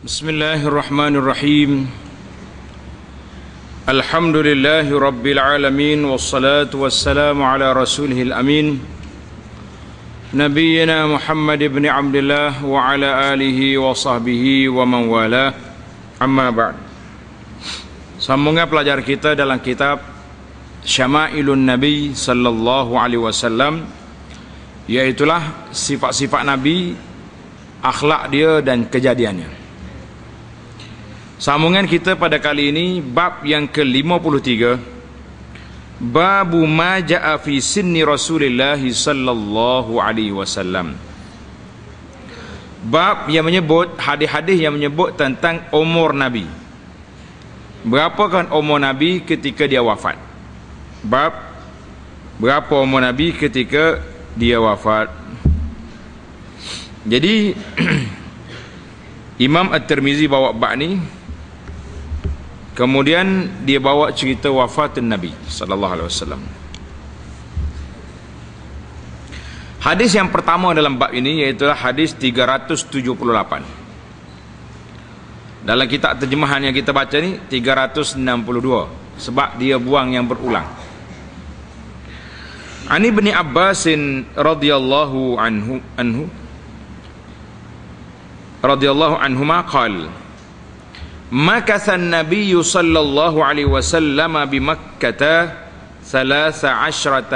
Bismillahirrahmanirrahim. Alhamdulillahi rabbil alamin, wassalatu wassalamu ala rasulihil amin, nabiyyina Muhammad ibn Abdullah wa ala alihi wa sahbihi wa man wala. Amma ba'd. Sambungan pelajar kita dalam kitab Syama'ilun Nabi sallallahu alaihi wasallam, iaitulah sifat-sifat Nabi, akhlak dia dan kejadiannya. Sambungan kita pada kali ini bab yang ke-53, babu ma ja'a fi sinni Rasulillah sallallahu alaihi wasallam. Bab yang menyebut hadis-hadis yang menyebut tentang umur Nabi. Berapakah umur Nabi ketika dia wafat? Bab berapa umur Nabi ketika dia wafat. Jadi Imam At-Tirmizi bawa bab ni, kemudian dia bawa cerita wafatun Nabi sallallahu alaihi wasallam. Hadis yang pertama dalam bab ini iaitu hadis 378. Dalam kitab terjemahan yang kita baca ni 362, sebab dia buang yang berulang. Ani bin Abbas radhiyallahu anhuma qala makatha an-nabiy sallallahu alaihi wasallam bi Makkah 13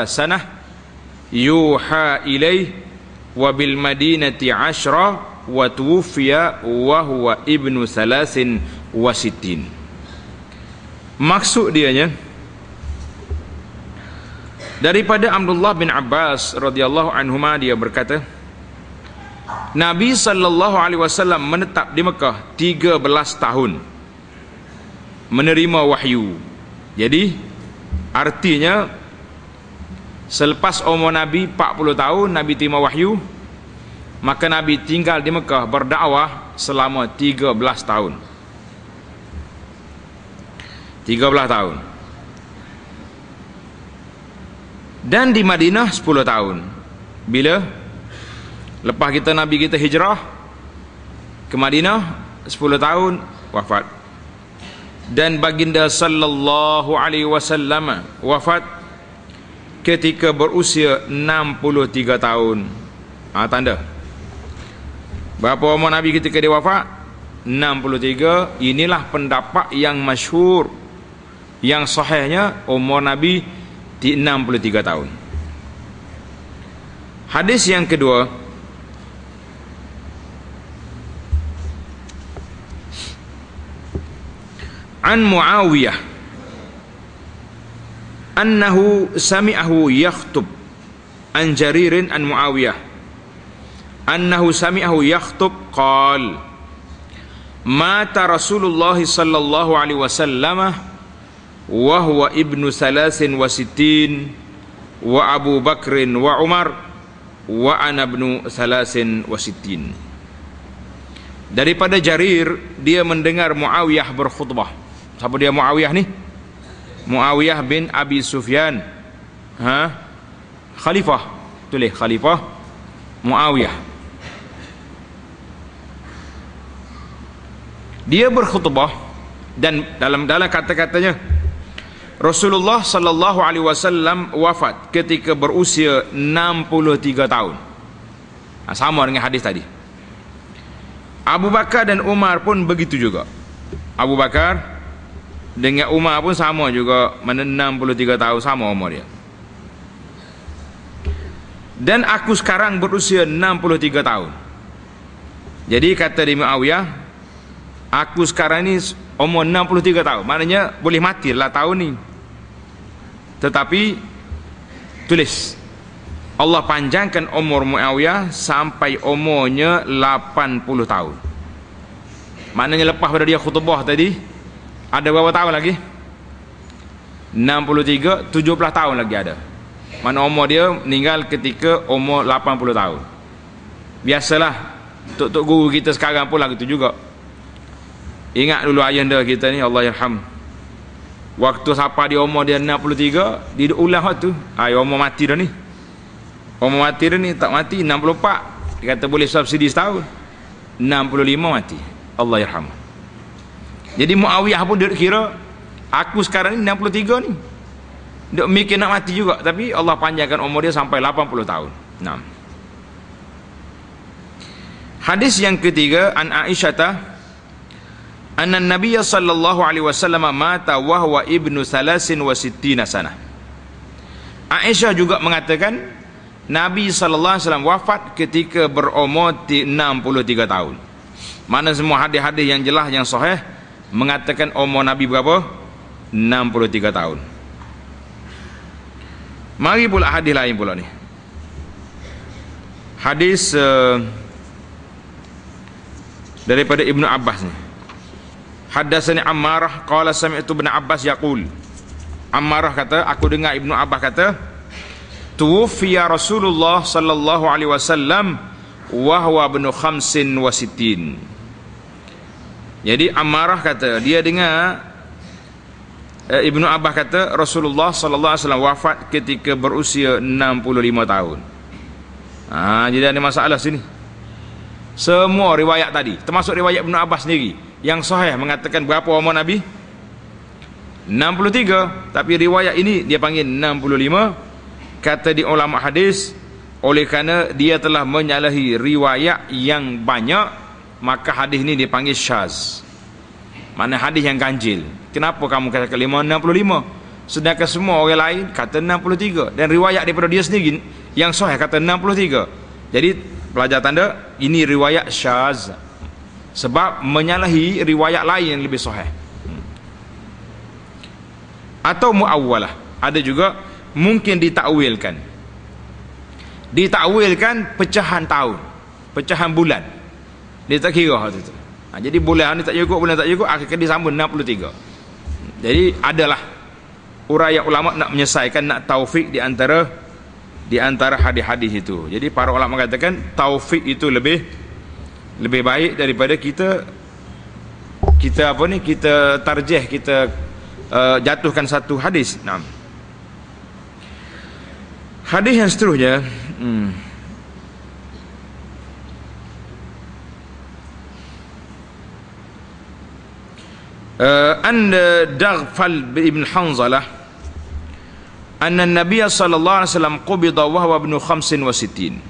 sanah yuha ilaih wa bil madinati 10 wa tuwfiya wa huwa ibnu 63. Maksud dianya daripada Abdullah bin Abbas radhiyallahu anhuma, dia berkata Nabi sallallahu alaihi wasallam menetap di Mekah 13 tahun menerima wahyu. Jadi artinya selepas umur Nabi 40 tahun Nabi terima wahyu, maka Nabi tinggal di Mekah berdakwah selama 13 tahun. 13 tahun. Dan di Madinah 10 tahun. Bila lepas Nabi kita hijrah ke Madinah 10 tahun wafat. Dan baginda sallallahu alaihi wasallam wafat ketika berusia 63 tahun. Tanda berapa umur Nabi ketika dia wafat? 63. Inilah pendapat yang masyhur, yang sahihnya umur Nabi di 63 tahun. Hadis yang kedua, an Muawiyah annahu sami'ahu yakhtub, an Jaririn an Muawiyah annahu sami'ahu yakhtub qala mata Rasulullah sallallahu alaihi wasallam wa huwa ibnu 63 wa Abu Bakrin wa Umar wa ana ibnu 63. Daripada Jarir, dia mendengar Muawiyah berkhutbah. Siapa dia Muawiyah ni? Muawiyah bin Abi Sufyan, khalifah, tulis khalifah Muawiyah. Dia berkhutbah dan dalam kata-katanya Rasulullah sallallahu alaihi wasallam wafat ketika berusia 63 tahun. Sama dengan hadis tadi. Abu Bakar dan Umar pun begitu juga. Abu Bakar dengan Umar pun sama juga, 63 tahun, sama umur dia. Dan aku sekarang berusia 63 tahun. Jadi kata di Muawiyah, aku sekarang ni umur 63 tahun. Maknanya boleh matilah tahun ni. Tetapi tulis Allah panjangkan umur Muawiyah sampai umurnya 80 tahun. Maknanya lepas pada dia khutbah tadi, ada berapa tahun lagi? 63, 17 tahun lagi ada. Mana umur dia meninggal ketika umur 80 tahun. Biasalah tok-tok guru kita sekarang pun lagu tu juga. Ingat dulu ayahanda kita ni, Allah yarham, waktu siapa dia umur dia 63, dia ulang waktu umur mati dah ni. Umur mati dah ni, tak mati 64, dia kata boleh subsidi setahun. 65 mati. Allah yarham. Jadi Muawiyah pun dia kira aku sekarang ni 63 ni. Dia mikir nak mati juga, tapi Allah panjangkan umur dia sampai 80 tahun. Naam. Hadis yang ketiga, an Aisyah anna Nabiy sallallahu alaihi wasallam mata wa huwa ibnu 63 sanah. Aisyah juga mengatakan Nabi sallallahu alaihi wasallam wafat ketika berumur 63 tahun. Mana semua hadis-hadis yang jelas yang sahih mengatakan umur Nabi berapa? 63 tahun. Mari pula hadis lain pula ni. Hadis daripada Ibnu Abbas ni. Haddatsani Ammarah qala sami'tu Ibnu Abbas yaqul. Ammarah kata, aku dengar Ibnu Abbas kata, tuwfiya Rasulullah sallallahu alaihi wasallam wa huwa ibnu 65. Jadi Ammarah kata, dia dengar Ibnu Abbas kata Rasulullah sallallahu alaihi wasallam wafat ketika berusia 65 tahun. Jadi ada masalah sini. Semua riwayat tadi, termasuk riwayat Ibnu Abbas sendiri, yang sahih mengatakan berapa umur Nabi? 63. Tapi riwayat ini dia panggil 65. Kata di ulama hadis, oleh kerana dia telah menyalahi riwayat yang banyak, maka hadis ini dipanggil syaz. Mana hadis yang ganjil. Kenapa kamu kata 65? Sedangkan semua orang lain kata 63, dan riwayat daripada dia sendiri yang sahih kata 63. Jadi pelajar tanda ini riwayat syaz, sebab menyalahi riwayat lain yang lebih sahih. Atau muawwalah, ada juga mungkin ditakwilkan pecahan tahun, pecahan bulan. Dia tak kira hal itu. Jadi bulan ni tak cukup, bulan tak cukup, akhirnya disambung 63. Jadi adalah uraian ulama nak menyelesaikan, nak taufik di antara hadis-hadis itu. Jadi para ulama mengatakan taufik itu lebih baik daripada kita tarjih, kita jatuhkan satu hadis. Naam. Hadis yang seterusnya, an Daghfal bin Hanzalah anna Nabiy sallallahu alaihi wasallam qubida wa huwa ibnu 65.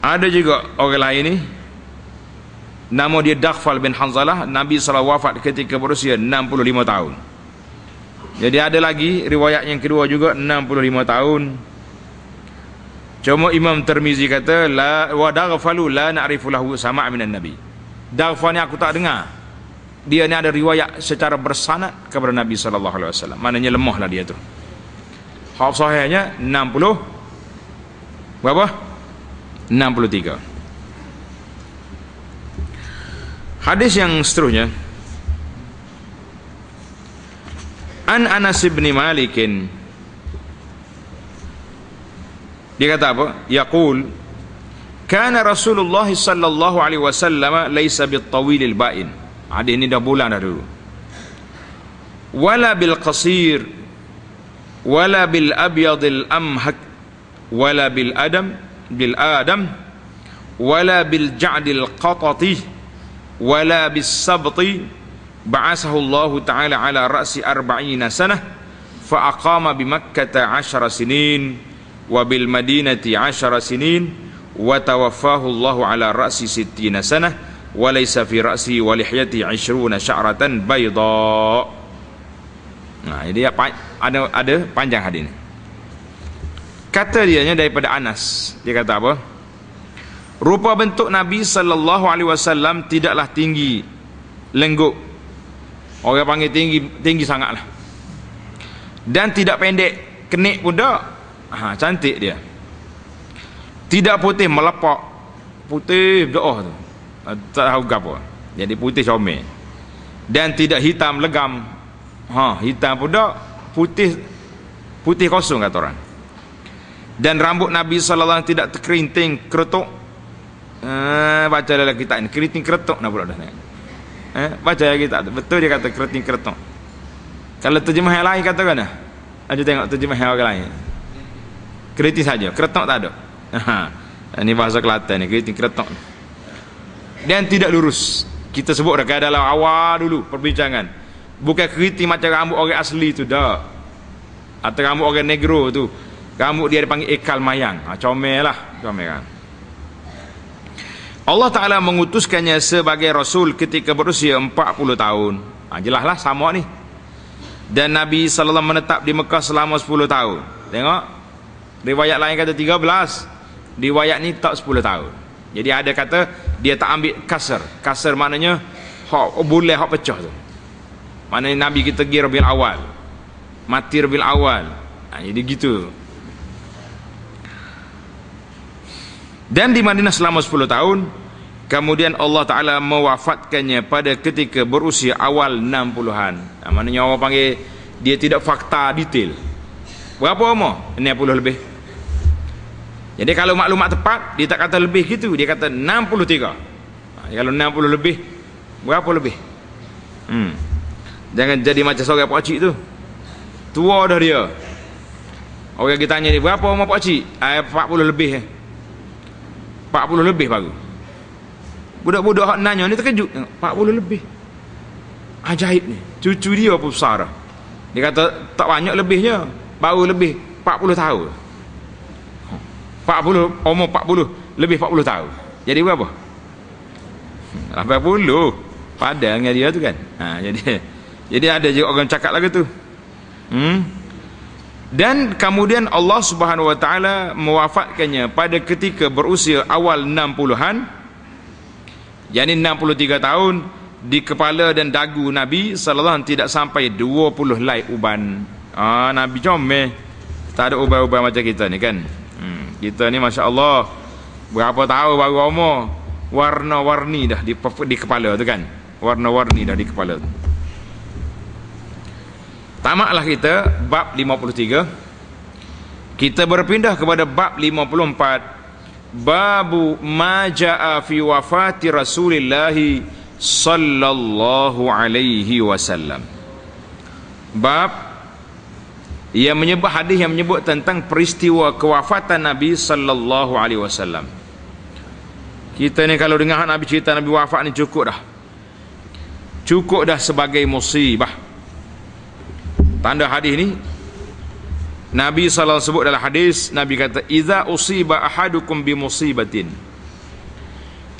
Ada juga orang lain ni, nama dia Daghfal bin Hanzalah. Nabi sallallahu wafat ketika berusia 65 tahun. Jadi ada lagi riwayat yang kedua juga 65 tahun. Cuma Imam Tirmizi kata la wa Daghfalu la na'rifu lahu sama' minan Nabi. Daghfal ni aku tak dengar dia ni ada riwayat secara bersanad kepada Nabi sallallahu alaihi wasallam. Maknanya lemahlah dia tu. Hak sahihnya 60 berapa? 63. Hadis yang seterusnya, an Anas bin Malik, dia kata apa? Yaqul kana Rasulullah sallallahu alaihi wasallam laisa bit-tawilil ba'in. Hadis ini dah bulan dah dulu. Wala bil qasir, wala bil abyadil amhak, wala bil adam, wala bil ja'dil qatati, wala bis sabti. Ba'asahu Allah Ta'ala ala ra'si 40 sanah, fa aqama bi Makkah 10 sinin, wa bil Madinati 10 sinin, wa tawaffahu Allah ala ra'si 60 sanah, wa laysa fi ra'si wa lihyati 20 sya'ratan bayda. Jadi ada panjang hadis ni. Kata dianya daripada Anas, dia kata apa? Rupa bentuk Nabi sallallahu alaihi wasallam tidaklah tinggi lengguk. Orang panggil tinggi sangatlah. Dan tidak pendek, kenik pun tak. Cantik dia. Tidak putih melepak. Putih doa tu. Tak tahu apa. Jadi putih comel. Dan tidak hitam legam. Hitam pun tak, putih kosong kata orang. Dan rambut Nabi sallallahu alaihi wasallam tidak terkerinting keretuk. Baca dalam kitab ini, keriting keretuk nak pula dah. Baca kitab tu, betul dia kata keriting keretuk. Kalau terjemah yang lain kata kan? Aja tengok terjemah yang orang lain. Keriting saja, keretuk tak ada. Ini bahasa Kelantan ni, keriting keretuk. dan tidak lurus. Kita sebut dah dalam awal dulu perbincangan, bukan keriting macam rambut orang asli tu dah, atau rambut orang negro tu, rambut dia dipanggil ekal mayang. Comel lah, comel kan. Allah Ta'ala mengutuskannya sebagai Rasul ketika berusia 40 tahun. Jelaslah sama ni. Dan Nabi SAW menetap di Mekah selama 10 tahun. Tengok, riwayat lain kata 13, riwayat ni tak 10 tahun. Jadi ada kata dia tak ambil kasar. Kasar maknanya hak boleh hak pecah tu. Maknanya Nabi kita pergi Rabiul Awal, mati Rabiul Awal. Jadi gitu. Dan di Madinah selama 10 tahun. Kemudian Allah Ta'ala mewafatkannya pada ketika berusia awal 60-an. Maknanya orang panggil dia tidak fakta detail. Berapa umur? 60 lebih. Jadi kalau maklumat tepat, dia tak kata lebih gitu, dia kata 63. Kalau 60 lebih, berapa lebih? Jangan jadi macam seorang pakcik tu, tua dah dia. Orang kita tanya dia, berapa umur pakcik? 40 lebih. 40 lebih baru. Budak-budak hak nanya ni terkejut, 40 lebih. Ajaib ni. Cucu dia apa besar. Dia kata tak banyak lebihnya, baru lebih 40 tahun. 40, umur 40, lebih 40 tahun. Jadi berapa? 80. Padahal dengan dia tu kan. Jadi ada juga orang cakap lagu tu. Dan kemudian Allah Subhanahu wa taala mewafatkannya pada ketika berusia awal 60-an, yakni 63 tahun. Di kepala dan dagu Nabi sallallahu alaihi wasallam tidak sampai 20 helai uban. Nabi comel, tak ada uban-uban macam kita ni kan. Kita ni Masya Allah, berapa tahun baru umur, warna-warni dah di kepala tu kan. Warna-warni dah di kepala tu. Tamatlah kita bab 53. Kita berpindah kepada bab 54. Babu ma jaa fi wafati Rasulillah sallallahu alaihi wasallam. Bab yang menyebut hadis yang menyebut tentang peristiwa kewafatan Nabi sallallahu alaihi wasallam. Kita ni kalau dengar Nabi cerita Nabi wafat ni cukup dah. Cukup dah sebagai musibah. Tanda hadis ni Nabi sallallahu alaihi wasallam sebut dalam hadis, Nabi kata iza usiba ahadukum bi musibatin.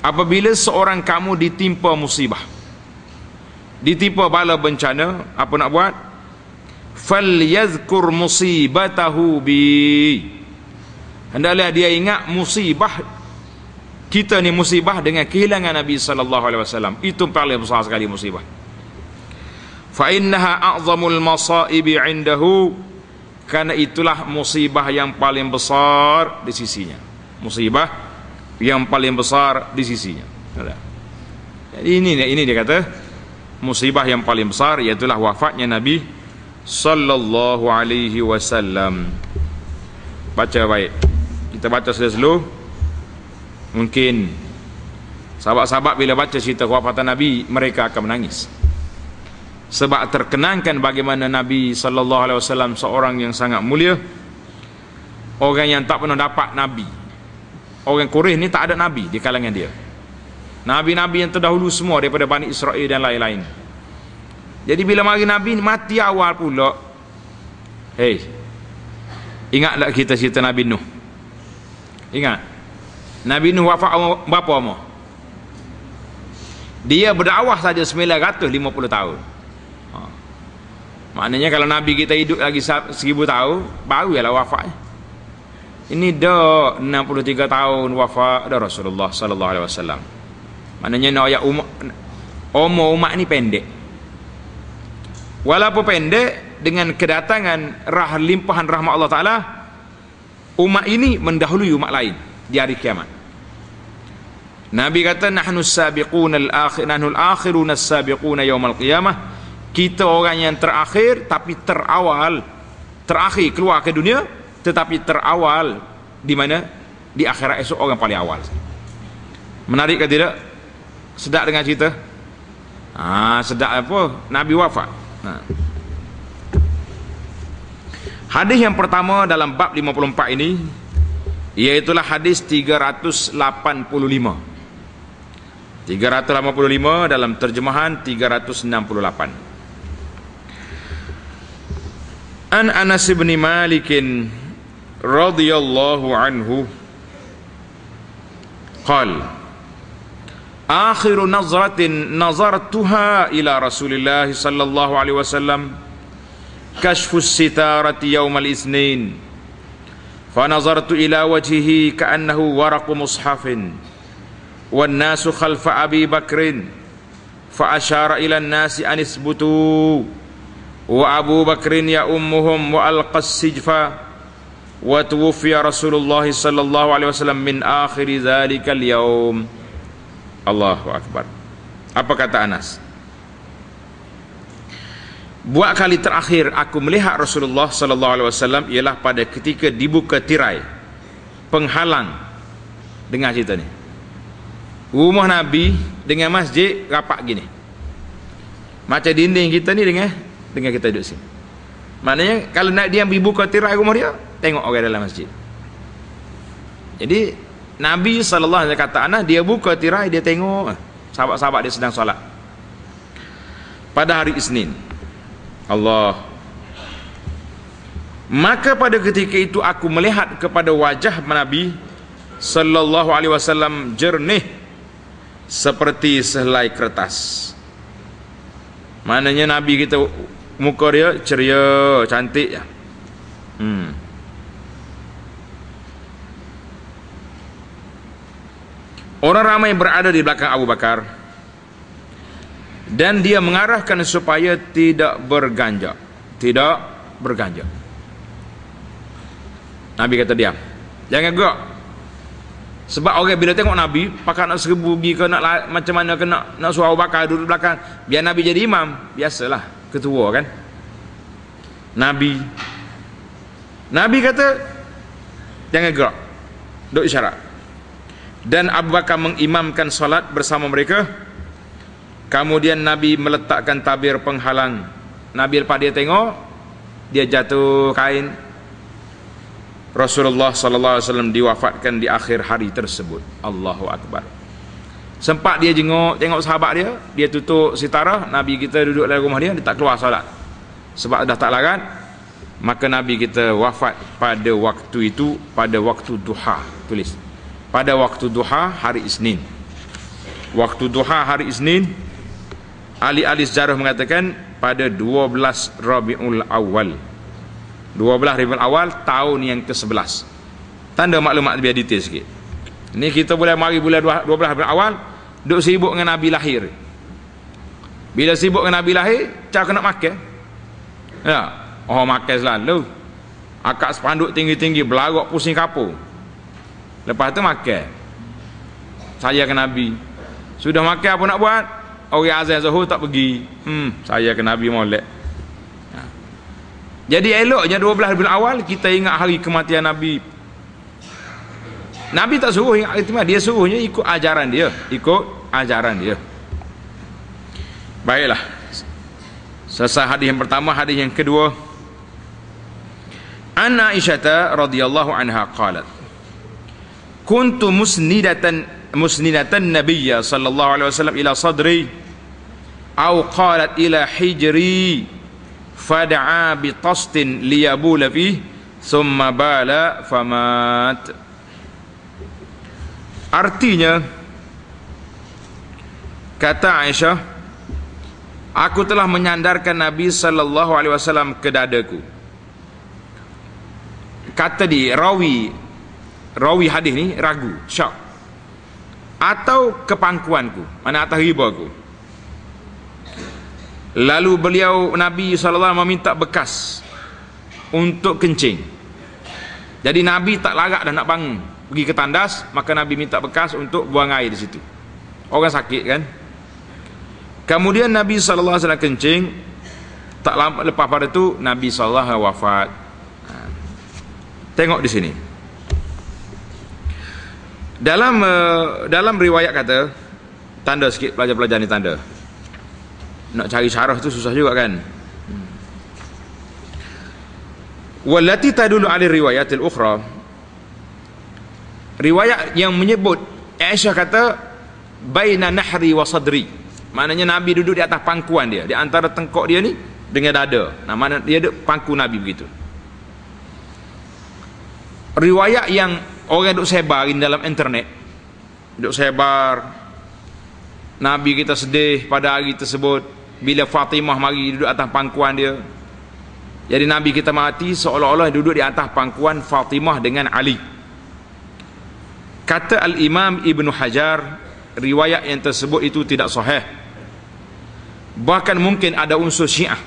Apabila seorang kamu ditimpa musibah, ditimpa bala bencana, apa nak buat? Falyazkur musibatahu bi. Hendaklah dia ingat musibah kita ni, musibah dengan kehilangan Nabi sallallahu alaihi wasallam. Itu paling besar sekali musibah. Fa innaha a'zamul masaibi 'indahu, karena itulah musibah yang paling besar di sisinya. Musibah yang paling besar di sisinya. Jadi ini dia kata musibah yang paling besar, iaitulah wafatnya Nabi sallallahu alaihi wasallam. Baca baik. Kita baca slow. Mungkin sahabat-sahabat bila baca cerita kewafatan Nabi, mereka akan menangis. Sebab terkenangkan bagaimana Nabi sallallahu alaihi wasallam seorang yang sangat mulia, orang yang tak pernah dapat Nabi. Orang Quraisy ni tak ada Nabi di kalangan dia. Nabi-Nabi yang terdahulu semua daripada Bani Israel dan lain-lain. Jadi bila mari Nabi mati awal pula. Hei, ingat tak kita cerita Nabi Nuh? Ingat Nabi Nuh wafat berapa umur? Dia berdakwah saja 950 tahun. Maknanya kalau Nabi kita hidup lagi 1000 tahun, baru ialah wafatnya. Ini dah 63 tahun wafat dah Rasulullah sallallahu alaihi wasallam. Maknanya nak umur umat ni pendek. Walaupun pendek, dengan kedatangan limpahan rahmat Allah Taala, umat ini mendahului umat lain di hari kiamat. Nabi kata nahnu as-sabiquna al-akhir, nahnu al-akhiruna as-sabiquna yaumil qiyamah. Kita orang yang terakhir tapi terawal. Terakhir keluar ke dunia tetapi terawal di mana? Di akhirat esok orang paling awal. Menarik ke tidak? Sedap dengan cerita? Sedap apa? Nabi wafat. Hadis yang pertama dalam bab 54 ini, iaitulah hadis 385. 385 385 dalam terjemahan 368. An Anas bin Malik radhiyallahu anhu qala akhiru nazratin nazartuha ila Rasulillah sallallahu alaihi wasallam kashfus sitarati yaumal itsnin fa nazartu ila wajhihi ka'annahu waraqu mushafin wan nasu khalfa Abi Bakrin fa asyara ila an-nasi an isbutu wa Abu Bakrin ya ummuhum wa alqas sijfa wa tuwfiya Rasulullah sallallahu alaihi wasallam min akhir dzalikal yaum. Allahu Akbar. Apa kata Anas? Buat kali terakhir aku melihat Rasulullah sallallahu alaihi wasallam ialah pada ketika dibuka tirai penghalang. Dengar cerita ni. Rumah Nabi dengan masjid rapat gini. Macam dinding kita ni dengan kita duduk sini. Maknanya kalau nak dia buka tirai rumah dia, tengok orang dalam masjid. Jadi Nabi sallallahu alaihi wasallam kata Anas, dia buka tirai, dia tengok sahabat-sahabat dia sedang solat pada hari Isnin. Allah. Maka pada ketika itu aku melihat kepada wajah Nabi sallallahu alaihi wasallam jernih seperti sehelai kertas. Maknanya Nabi kita muka dia ceria, cantik. Orang ramai berada di belakang Abu Bakar dan dia mengarahkan supaya tidak berganjak. Tidak berganjak. Nabi kata diam. Jangan gerak. Sebab orang bila tengok Nabi, pakai nak serbu pergi ke nak macam mana ke nak suruh Abu Bakar duduk belakang, biar Nabi jadi imam. Biasalah, ketua kan. Nabi kata jangan gerak. Duk isyarat. Dan Abu Bakar mengimamkan solat bersama mereka. Kemudian Nabi meletakkan tabir penghalang. Nabi lepas dia tengok, dia jatuh kain. Rasulullah sallallahu alaihi wasallam diwafatkan di akhir hari tersebut. Allahu Akbar. Sempat dia tengok sahabat dia tutup sitara, Nabi kita duduk dalam rumah dia tak keluar solat. Sebab dah tak larat. Maka Nabi kita wafat pada waktu itu, pada waktu duha. Tulis. Pada waktu duha hari Isnin. Waktu duha hari Isnin, ahli-ahli sejarah mengatakan pada 12 Rabiul Awal. 12 Rabiul Awal tahun yang ke-11. Tanda maklumat biar detail sikit. Ni kita boleh mari bulan 12 Rabiul Awal duk sibuk dengan Nabi lahir. Bila sibuk dengan Nabi lahir, cara nak makan. Ya, makan selalu. Akak sepanduk tinggi-tinggi belarok pusing kapur. Lepas tu makan. Saya ke Nabi. Sudah makan apa nak buat? Orang azan Zuhur tak pergi. Saya ke Nabi molek. Jadi eloknya 12 bulan awal kita ingat hari kematian Nabi. Nabi tak suruh ingat itu, dia suruhnya ikut ajaran dia, Baiklah. Selesai hadis yang pertama, hadis yang kedua. An Aisyah radhiyallahu anha qalat kuntu musnidatan nabiyya sallallahu alaihi wasallam ila sadri aw qalat ila hijri fada'a bi tastin liyabula fihi thumma bala famat. Artinya, kata Aisyah, aku telah menyandarkan Nabi sallallahu alaihi wasallam ke dadaku. Kata di rawi hadis ni ragu, syak, atau kepangkuanku, mana atas ribaku. Lalu beliau Nabi SAW meminta bekas untuk kencing. Jadi Nabi tak larat dah nak bangun pergi ke tandas, maka Nabi minta bekas untuk buang air di situ. Orang sakit kan. Kemudian Nabi SAW kencing. Tak lama lepas pada tu Nabi SAW wafat. Tengok di sini. Dalam riwayat kata, tanda sikit pelajar-pelajar ni tanda. Nak cari syarah tu susah juga kan. Wallati tadullu ala riwayatil ukhra. Riwayat yang menyebut Aisyah kata baina nahri wa sadri. Maknanya Nabi duduk di atas pangkuan dia, di antara tengkok dia ni dengan dada. Nah, mana dia ada pangku Nabi begitu. Riwayat yang orang duk sebarin dalam internet, duk sebar Nabi kita sedih pada hari tersebut bila Fatimah mari duduk atas pangkuan dia. Jadi Nabi kita mati seolah-olah duduk di atas pangkuan Fatimah dengan Ali. Kata Al-Imam Ibn Hajar, riwayat yang tersebut itu tidak sahih. Bahkan mungkin ada unsur Syiah,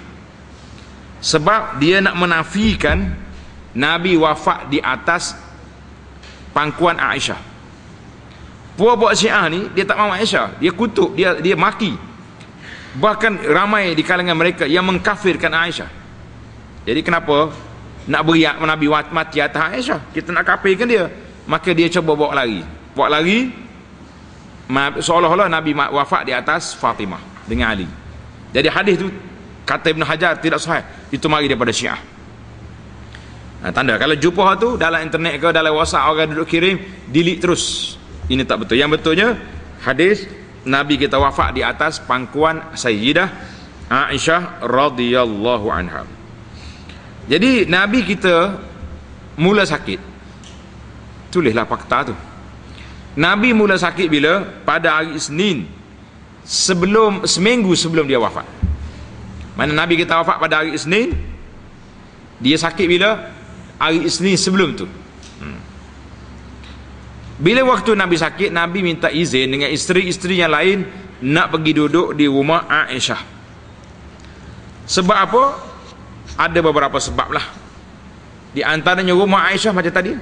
sebab dia nak menafikan Nabi wafat di atas pangkuan Aisyah. Puak-puak Syiah ni dia tak mahu Aisyah, dia kutuk, dia maki. Bahkan ramai di kalangan mereka yang mengkafirkan Aisyah. Jadi kenapa nak beriak Nabi mati atas Aisyah? Kita nak kafirkan dia. Maka dia cuba bawa lari seolah-olah Nabi wafat di atas Fatimah dengan Ali. Jadi hadis tu kata Ibn Hajar tidak sahih, itu mari daripada Syiah. Nah, tanda kalau jumpa tu dalam internet ke dalam WhatsApp orang duduk kirim, delete terus. Ini tak betul. Yang betulnya hadis Nabi kita wafat di atas pangkuan Sayyidah Aisyah radhiyallahu anha. Jadi Nabi kita mula sakit. Tulislah fakta tu. Nabi mula sakit bila? Pada hari Isnin, seminggu sebelum dia wafat. Mana Nabi kita wafat pada hari Isnin, dia sakit bila? Hari Isnin sebelum tu. Bila waktu Nabi sakit, Nabi minta izin dengan isteri-isteri yang lain nak pergi duduk di rumah Aisyah. Sebab apa? Ada beberapa sebab lah. Di antaranya rumah Aisyah macam tadi,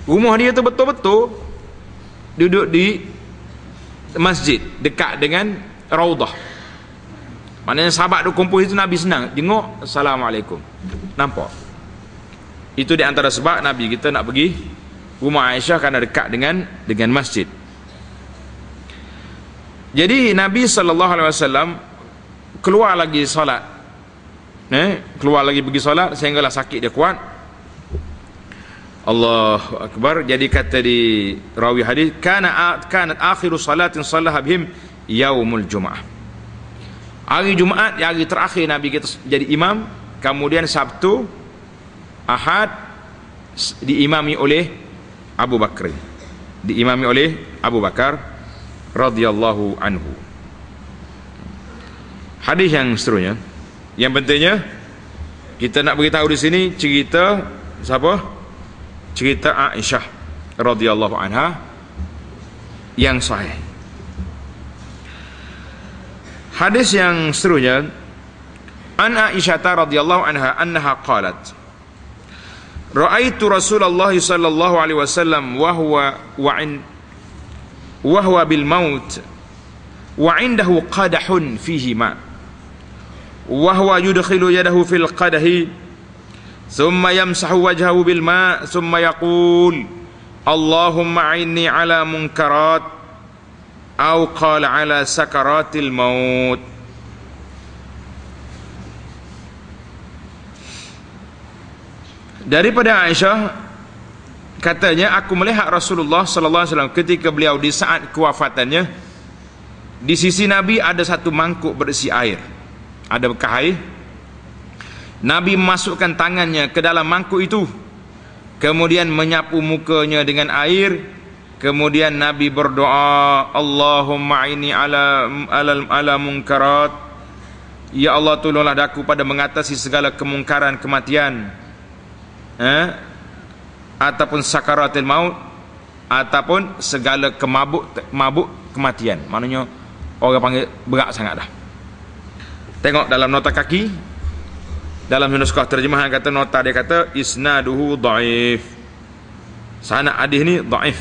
rumah dia tu betul-betul duduk di masjid dekat dengan Raudah. Maknanya sahabat duk kumpul itu Nabi senang jenguk, Assalamualaikum, nampak. Itu di antara sebab Nabi kita nak pergi rumah Aisyah, kerana dekat dengan masjid. Jadi Nabi SAW keluar lagi solat, keluar lagi pergi solat sehinggalah sakit dia kuat. Allahu Akbar. Jadi kata di rawi hadis, kanat akhiru salatin sallaha bihim yaumul Jumaah. Hari Jumaat, hari terakhir Nabi kita jadi imam. Kemudian Sabtu, Ahad diimami oleh Abu Bakar. Diimami oleh Abu Bakar radhiyallahu anhu. Hadis yang seterusnya, yang pentingnya kita nak beritahu di sini cerita siapa? Cerita Aisyah radhiyallahu anha yang sahih. Hadis yang seterusnya, an Aisyah radhiyallahu anha annaha qalat, ra'aitu Rasulullah sallallahu alaihi wasallam wa huwa bil maut wa 'indahu qadahun fihi ma wa huwa yudkhilu yadahu fil qadahi ثم يمسح وجهه بالماء ثم يقول اللهم أعني على منكرات أو قال على سكرات الموت. Daripada Aisyah katanya, aku melihat Rasulullah sallallahu alaihi wasallam ketika beliau di saat kewafatannya, di sisi Nabi ada satu mangkuk berisi air, ada bekas air. Nabi memasukkan tangannya ke dalam mangkuk itu, kemudian menyapu mukanya dengan air, kemudian Nabi berdoa, Allahumma ini ala munkarat, ya Allah tolonglah aku pada mengatasi segala kemungkaran kematian, ataupun sakaratul maut, ataupun segala mabuk kematian. Maknanya orang panggil berat sangat dah. Tengok dalam nota kaki, dalam nuskah terjemahan kata, nota dia kata isnaduhu dhaif, sanad hadis ni dhaif,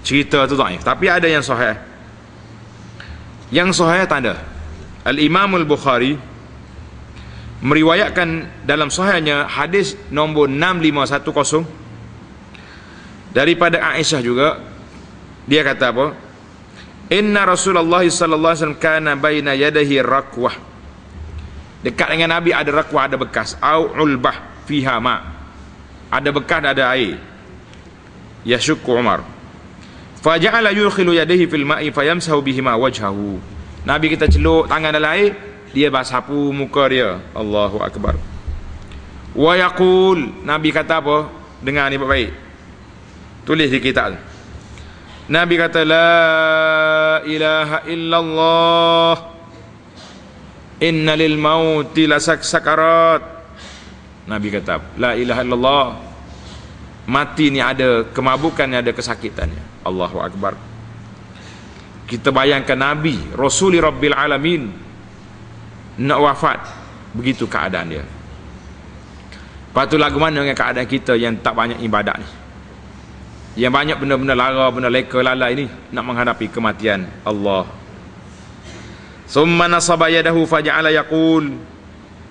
cerita tu dhaif. Tapi ada yang sahih. Yang sahih tanda Al-Imam Al-Bukhari meriwayatkan dalam sahihnya hadis nombor 6510 daripada Aisyah juga. Dia kata apa? Inna Rasulullah sallallahu alaihi wasallam kana baina yadayhi rakwah, dekat dengan Nabi ada rakwah, ada bekas, au ulbah fiha ma, ada bekas, ada air. Yashukku Umar Faja'ala yudkhilu yadayhi fil ma'i fayamsahu bihima wajhahu. Nabi kita celuk tangan dalam air, dia sapu muka dia. Allahu akbar. Wa yaqul, Nabi kata apa? Dengar ni baik-baik. Tulis di kitab. Nabi kata la ilaha illallah inna lil mauti sakarat. Nabi kata la ilaha illallah, mati ni ada kemabukan, ada kesakitannya. Allahu akbar. Kita bayangkan Nabi Rasuli Rabbil Alamin nak wafat, begitu keadaan dia. Lepas tu lagu mana dengan keadaan kita yang tak banyak ibadat ni, yang banyak benda-benda lara, benda leka lalai ni, nak menghadapi kematian. Allah. Summa nasaba yadahu faja'ala yaqul.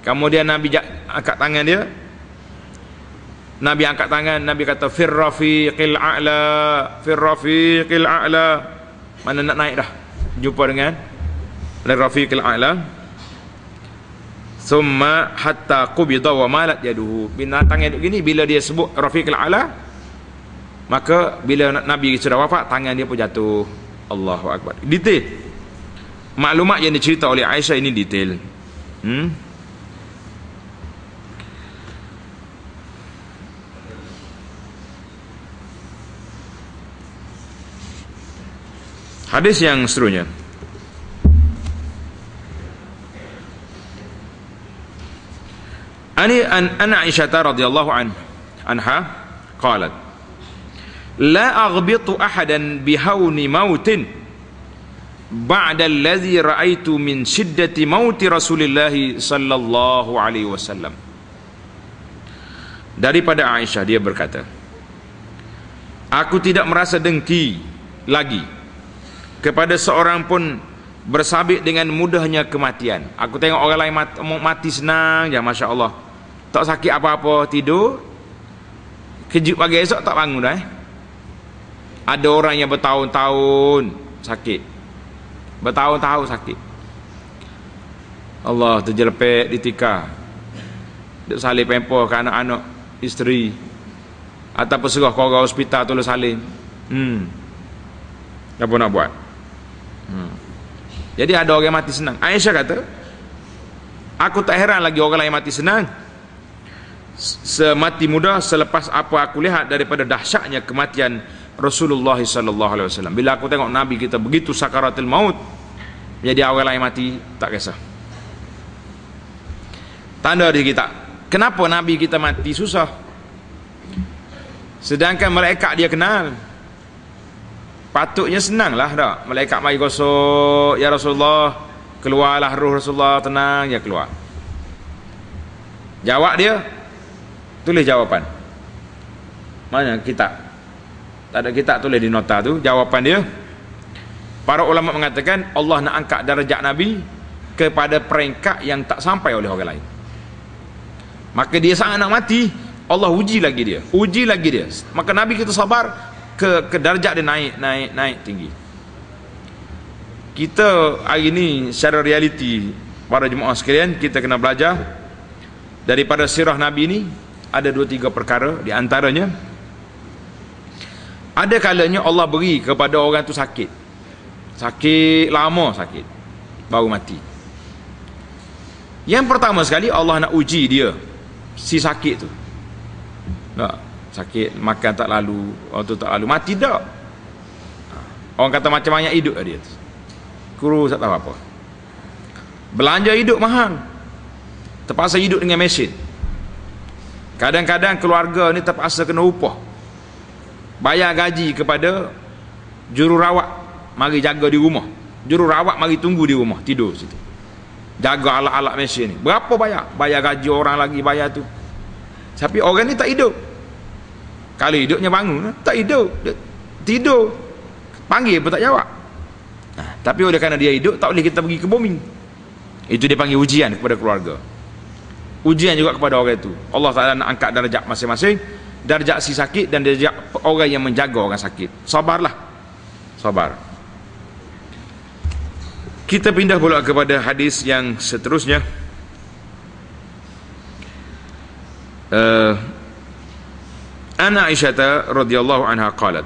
Kemudian Nabi angkat tangan dia. Nabi angkat tangan, Nabi kata fir rafiqil a'la, fir rafiqil a'la. Mana nak naik dah, jumpa dengan rafiqil a'la. Summa hatta qubida wa malat yaduhu. Bila tangan duduk gini, bila dia sebut rafiqil a'la, maka bila Nabi sudah wafat, tangan dia pun jatuh. Allahu akbar. Detail maklumat yang dicerita oleh Aisyah ini detail. Hadis yang seterusnya, an Aisyah radhiyallahu anha qalat la aghbitu ahadan bihawni mautin ba'da alladhi ra'aitu min shiddati mauti Rasulillah sallallahu alaihi wasallam. Daripada Aisyah, dia berkata, aku tidak merasa dengki lagi kepada seorang pun bersabit dengan mudahnya kematian. Aku tengok orang lain mati senang je, Masya Allah, tak sakit apa-apa, tidur, kejut pagi esok tak bangun dah. Ada orang yang bertahun-tahun sakit, bertahun-tahun sakit, Allah terjelepek ditikar, duk salin pempoh ke anak-anak, isteri, ataupun serah ke orang hospital tolong salin. Apa nak buat? Jadi ada orang mati senang. Aisyah kata, aku tak heran lagi orang lain mati senang, semati mudah selepas apa aku lihat daripada dahsyatnya kematian Rasulullah sallallahu alaihi wasallam. Bila aku tengok Nabi kita begitu sakaratul maut, jadi orang lain mati tak kisah. Tanda di kita, kenapa Nabi kita mati susah, sedangkan malaikat dia kenal. Patutnya senang lah tak? Malaikat mari gosok, ya Rasulullah, keluarlah ruh Rasulullah, tenang, ya keluar. Jawab dia, tulis jawapan. Mana kitab? Tak ada kitab, tulis di nota tu jawapan dia. Para ulama mengatakan Allah nak angkat darjat Nabi kepada peringkat yang tak sampai oleh orang lain. Maka dia sangat nak mati, Allah uji lagi dia, uji lagi dia. Maka Nabi kita sabar, ke darjat dia naik tinggi. Kita hari ni secara realiti, para jemaah sekalian, kita kena belajar daripada sirah Nabi ni. Ada 2-3 perkara. Di antaranya, ada kalanya Allah beri kepada orang tu sakit lama, sakit baru mati. Yang pertama sekali, Allah nak uji dia, si sakit tu. Sakit, makan tak lalu, orang tu tak lalu, mati tak? Orang kata macam banyak hidup dia tu, kurus tak tahu apa. Belanja hidup mahal, terpaksa hidup dengan mesin. Kadang-kadang keluarga ni terpaksa kena upah, bayar gaji kepada jururawat, mari jaga di rumah. Jururawat mari tunggu di rumah, tidur situ, jaga alat-alat mesin ni. Berapa bayar? Bayar gaji orang lagi, bayar tu. Tapi orang ni tak hidup. Kalau hidupnya bangun, tak hidup, dia tidur, panggil pun tak jawab. Tapi oleh kerana dia hidup, tak boleh kita pergi ke bumi. Itu dia panggil ujian kepada keluarga, ujian juga kepada orang itu. Allah Ta'ala nak angkat darjat masing-masing, darjat si sakit dan darjat orang yang menjaga orang sakit. Sabarlah, sabar. Kita pindah pula kepada hadis yang seterusnya. Ana Aisyah radhiyallahu anha qalat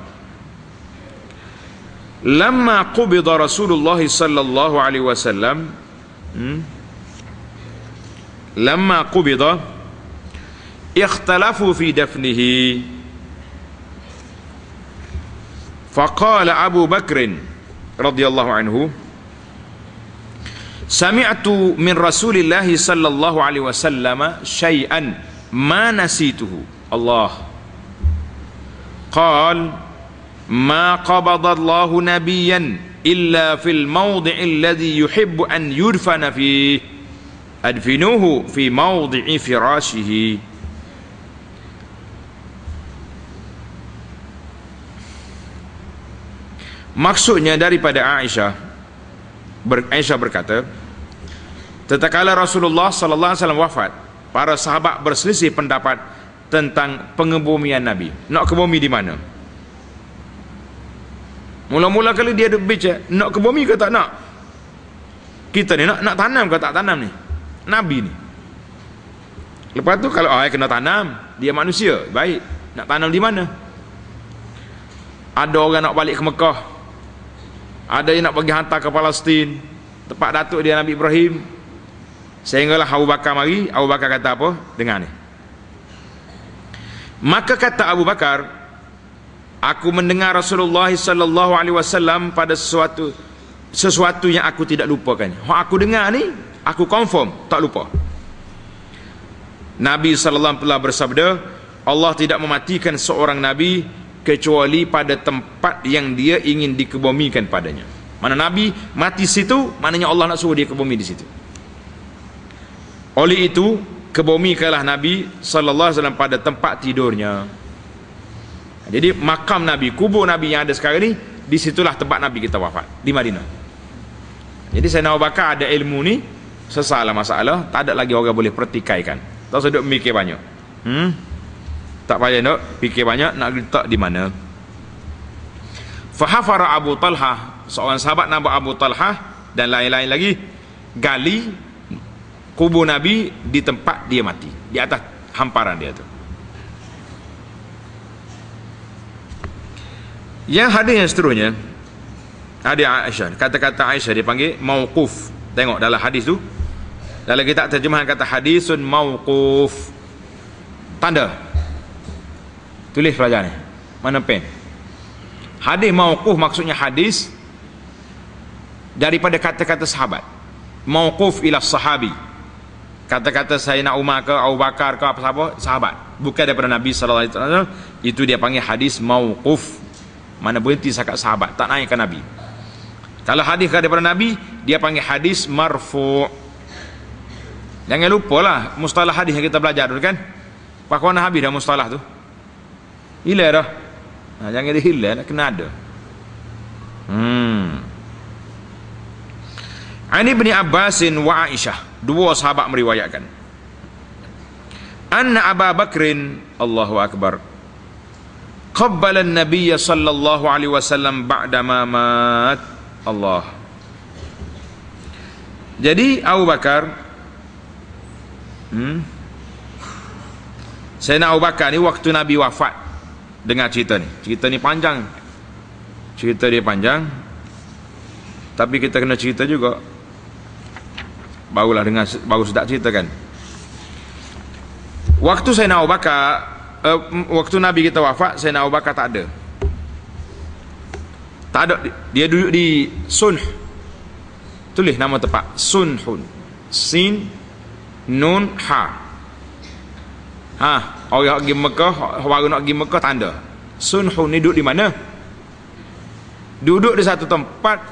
lamma qubida Rasulullah sallallahu alaihi wasallam, lamma qubida ikhtalafu fi dafnihi, faqala Abu Bakr radhiyallahu anhu, sami'tu min Rasulillah sallallahu alaihi wasallam syai'an ma nasituhu. Allah qal ma qabada Allahu nabiyyan illa fil mawdi'i alladhi yuhibbu an yudfana fihi adfinuhu fi mawdi'i firashihi. Maksudnya daripada Aisyah, Aisyah berkata, tatkala Rasulullah sallallahu alaihi wasallam wafat, para sahabat berselisih pendapat tentang pengebumian Nabi. Nak ke bumi di mana? Mula-mula kali dia berbicara, nak ke bumi ke tak nak? Kita ni nak tanam ke tak tanam ni? Nabi ni. Lepas tu kalau kena tanam, dia manusia, baik. Nak tanam di mana? Ada orang nak balik ke Mekah. Ada yang nak pergi hantar ke Palestin, tempat datuk dia Nabi Ibrahim. Sehinggalah Abu Bakar mari. Abu Bakar kata apa? Dengar ni. Maka kata Abu Bakar, aku mendengar Rasulullah sallallahu alaihi wasallam pada sesuatu yang aku tidak lupakan. Aku dengar ni, aku confirm, tak lupa. Nabi sallallahu alaihi wasallam telah bersabda, Allah tidak mematikan seorang nabi kecuali pada tempat yang dia ingin dikebumikan padanya. Mana Nabi mati situ, maknanya Allah nak suruh dia kebumi di situ. Oleh itu, kebumikanlah Nabi sallallahu alaihi wasallam pada tempat tidurnya. Jadi makam Nabi, kubur Nabi yang ada sekarang ni, disitulah tempat Nabi kita wafat, di Madinah. Jadi Sayyidina Abu Bakar ada ilmu ni, sesalah masalah, tak ada lagi orang boleh pertikaikan. Tak usah duk mikir banyak. Tak payah nak fikir banyak, nak letak di mana. Fahafara Abu Talha, seorang sahabat nama Abu Talha dan lain-lain lagi, gali kubur Nabi di tempat dia mati, di atas hamparan dia tu. Yang hadis yang seterusnya, hadis Aisyah, kata-kata Aisyah dipanggil mauquf. Tengok dalam hadis tu, dalam kitab terjemahan kata hadisun mauquf, tanda tulis pelajar ni, mana pen. Hadis mauquf maksudnya hadis daripada kata-kata sahabat. Mauquf ila sahabi, kata-kata Sayyidina Umar ke Abu Bakar ke apa sahabat, bukan daripada Nabi sallallahu alaihi wasallam. Itu dia panggil hadis mauquf, mana berhenti setakat sahabat, tak naik ke Nabi. Kalau hadis daripada Nabi, dia panggil hadis marfu'. Jangan lupalah mustalah hadis yang kita belajar dulu kan. Pakai mana habis dah mustalah tu, hilang dah. Jangan dia hilang, kena ada. Ani bin Abbasin wa Aisyah, dua sahabat meriwayatkan, anna Abu Bakrin, Allahu Akbar, qabbala an-nabiy sallallahu alaihi wasallam ba'da ma mat. Allah. Jadi Abu Bakar, Sayyidina Abu Bakar ni waktu Nabi wafat, dengar cerita ni panjang, cerita dia panjang, tapi kita kena cerita juga, barulah dengar, baru sedap cerita kan. Waktu Sayyidina Abu Bakar, waktu Nabi kita wafat, Sayyidina Abu Bakar tak ada, dia duduk di Sunh. Tulis nama tempat, Sunhun, Sin Nun Ha. Orang pergi Mekah, baru nak pergi Mekah, tanda Sunhun ni duduk di mana? Duduk di satu tempat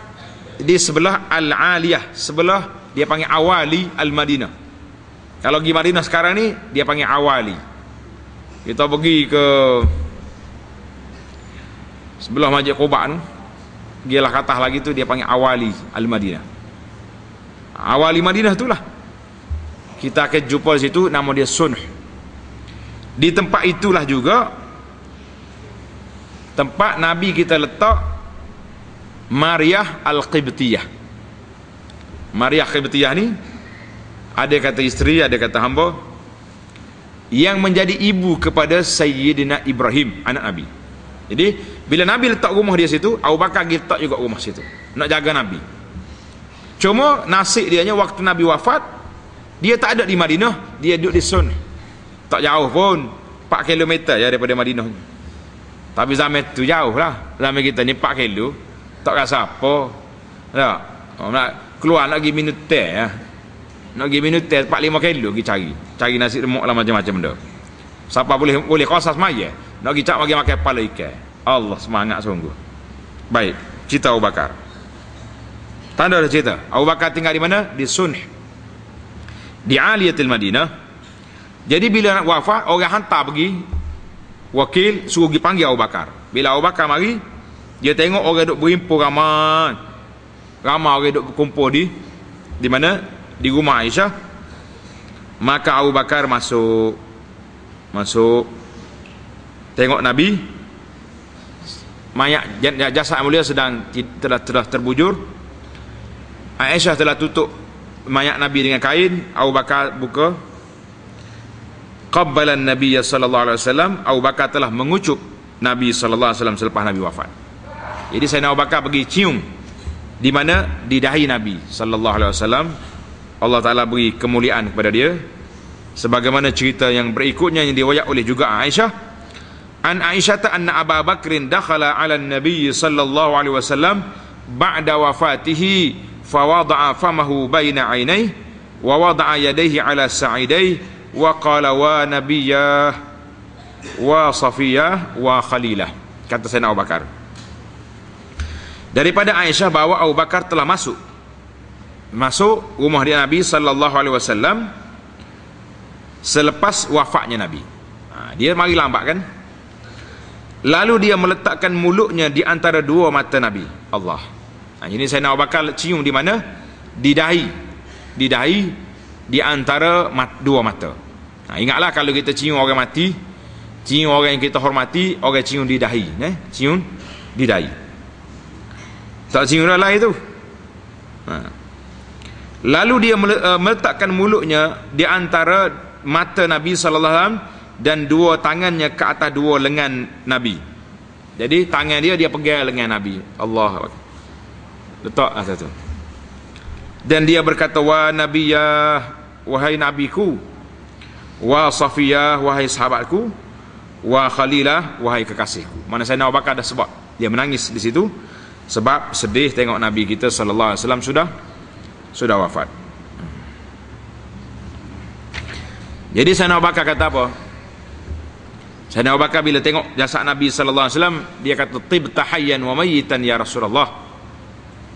di sebelah Al-Aliyah, sebelah dia panggil Awali Al-Madinah. Kalau pergi Madinah sekarang ni, dia panggil Awali. Kita pergi ke sebelah Masjid Quba tu, gialah katah lagi tu, dia panggil Awali Al-Madinah. Awali Madinah itulah kita akan jumpa di situ, nama dia Sunh. Di tempat itulah juga tempat Nabi kita letak Maryah Al-Qibtiyah. Maryah Qibtiyah ni, ada kata isteri, ada kata hamba, yang menjadi ibu kepada Sayyidina Ibrahim, anak Nabi. Jadi bila Nabi letak rumah dia situ, Abu Bakar letak juga rumah situ, nak jaga Nabi. Cuma nasib dianya waktu Nabi wafat, dia tak ada di Madinah, dia duduk di Sun. Tak jauh pun, 4 km ya daripada Madinah. Tapi zaman tu jauh lah. Zaman kita ni 4 kilo, tak rasa apa. Tak? Nak keluar nak pergi minum teh ya. Nak pergi minum teh 4-5 kilo pergi cari nasi lemak lah macam-macam benda. Siapa boleh kosas maya nak pergi bagi makan kepala ikan. Allah, semangat sungguh. Baik, cerita Abu Bakar. Tanda dah cerita Abu Bakar tinggal di mana? Di Sunh, di Aliyatil Madinah. Jadi bila nak wafat, orang hantar pergi, wakil suruh pergi panggil Abu Bakar. Bila Abu Bakar mari, dia tengok orang duk berimpun ramai orang duk berkumpul di mana? Di rumah Aisyah. Maka Abu Bakar masuk tengok Nabi, mayat jasad mulia telah terbujur. Aisyah telah tutup mayat Nabi dengan kain. Abu Bakar buka. Qabbalan Nabi sallallahu alaihi wasallam. Abu Bakar telah mengucup Nabi sallallahu alaihi wasallam selepas Nabi wafat. Jadi Sayyidina Abu Bakar pergi cium di mana? Di dahi Nabi sallallahu alaihi wasallam. Allah Taala beri kemuliaan kepada dia, sebagaimana cerita yang berikutnya yang diriwayat oleh juga Aisyah. An Aisyah anna Abu Bakrin dakhala 'ala an-nabiy sallallahu alaihi wasallam ba'da wafatihi fawada'a famahu baina 'ainayhi wa wada'a yadayhi 'ala sa'idayhi wa qala wa nabiyyah wa safiyah wa khalilah. Kata Sayyidina Abu Bakar daripada Aisyah bahawa Abu Bakar telah masuk rumah dia Nabi sallallahu alaihi wasallam selepas wafatnya Nabi. Dia mari lambat kan. Lalu dia meletakkan mulutnya di antara dua mata Nabi. Allah. Jadi Sayyidina Abu Bakar cium di mana? Di dahi. Di antara dua mata. Ingatlah kalau kita cium orang mati, cium orang yang kita hormati, orang cium di dahi, cium di dahi. Tak cium orang lain tu. Lalu dia meletakkan mulutnya di antara mata Nabi sallallahu alaihi wasallam dan dua tangannya ke atas dua lengan Nabi. Jadi tangan dia pegang lengan Nabi. Allah letak atas tu. Dan dia berkata, wa nabiyah, wahai nabiku, wa safiyah, wahai sahabatku, wa khalilah, wahai kekasihku. Mana Sayyidina Abu Bakar dah sebab dia menangis di situ sebab sedih tengok Nabi kita sallallahu alaihi wasallam sudah wafat. Jadi Sayyidina Abu Bakar kata apa? Sayyidina Abu Bakar bila tengok jasad Nabi sallallahu alaihi wasallam, dia kata, tibta hayyan wa mayyitan ya Rasulullah.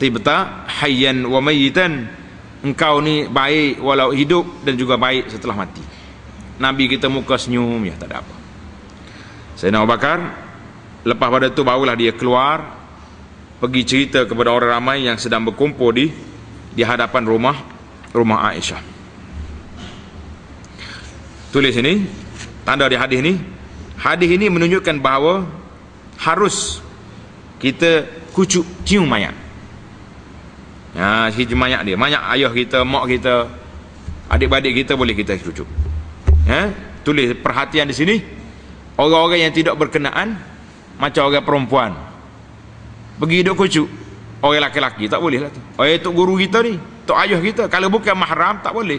Tibta hayyan wa mayyitan, engkau ni baik walau hidup dan juga baik setelah mati. Nabi kita muka senyum ya, tak ada apa. Sayyidina Abu Bakar lepas pada tu barulah dia keluar pergi cerita kepada orang ramai yang sedang berkumpul di hadapan rumah Aisyah. Tulis ini, tanda di hadis ni. Hadis ini menunjukkan bahawa harus kita kucuk cium mayat. Cium mayat dia, mayat ayah kita, mak kita, adik-adik kita boleh kita kucuk. Tulis perhatian di sini. Orang-orang yang tidak berkenaan macam orang perempuan pergi duk kucuk, orang laki-laki tak boleh lah tu. Tok guru kita ni, tok ayah kita, kalau bukan mahram tak boleh.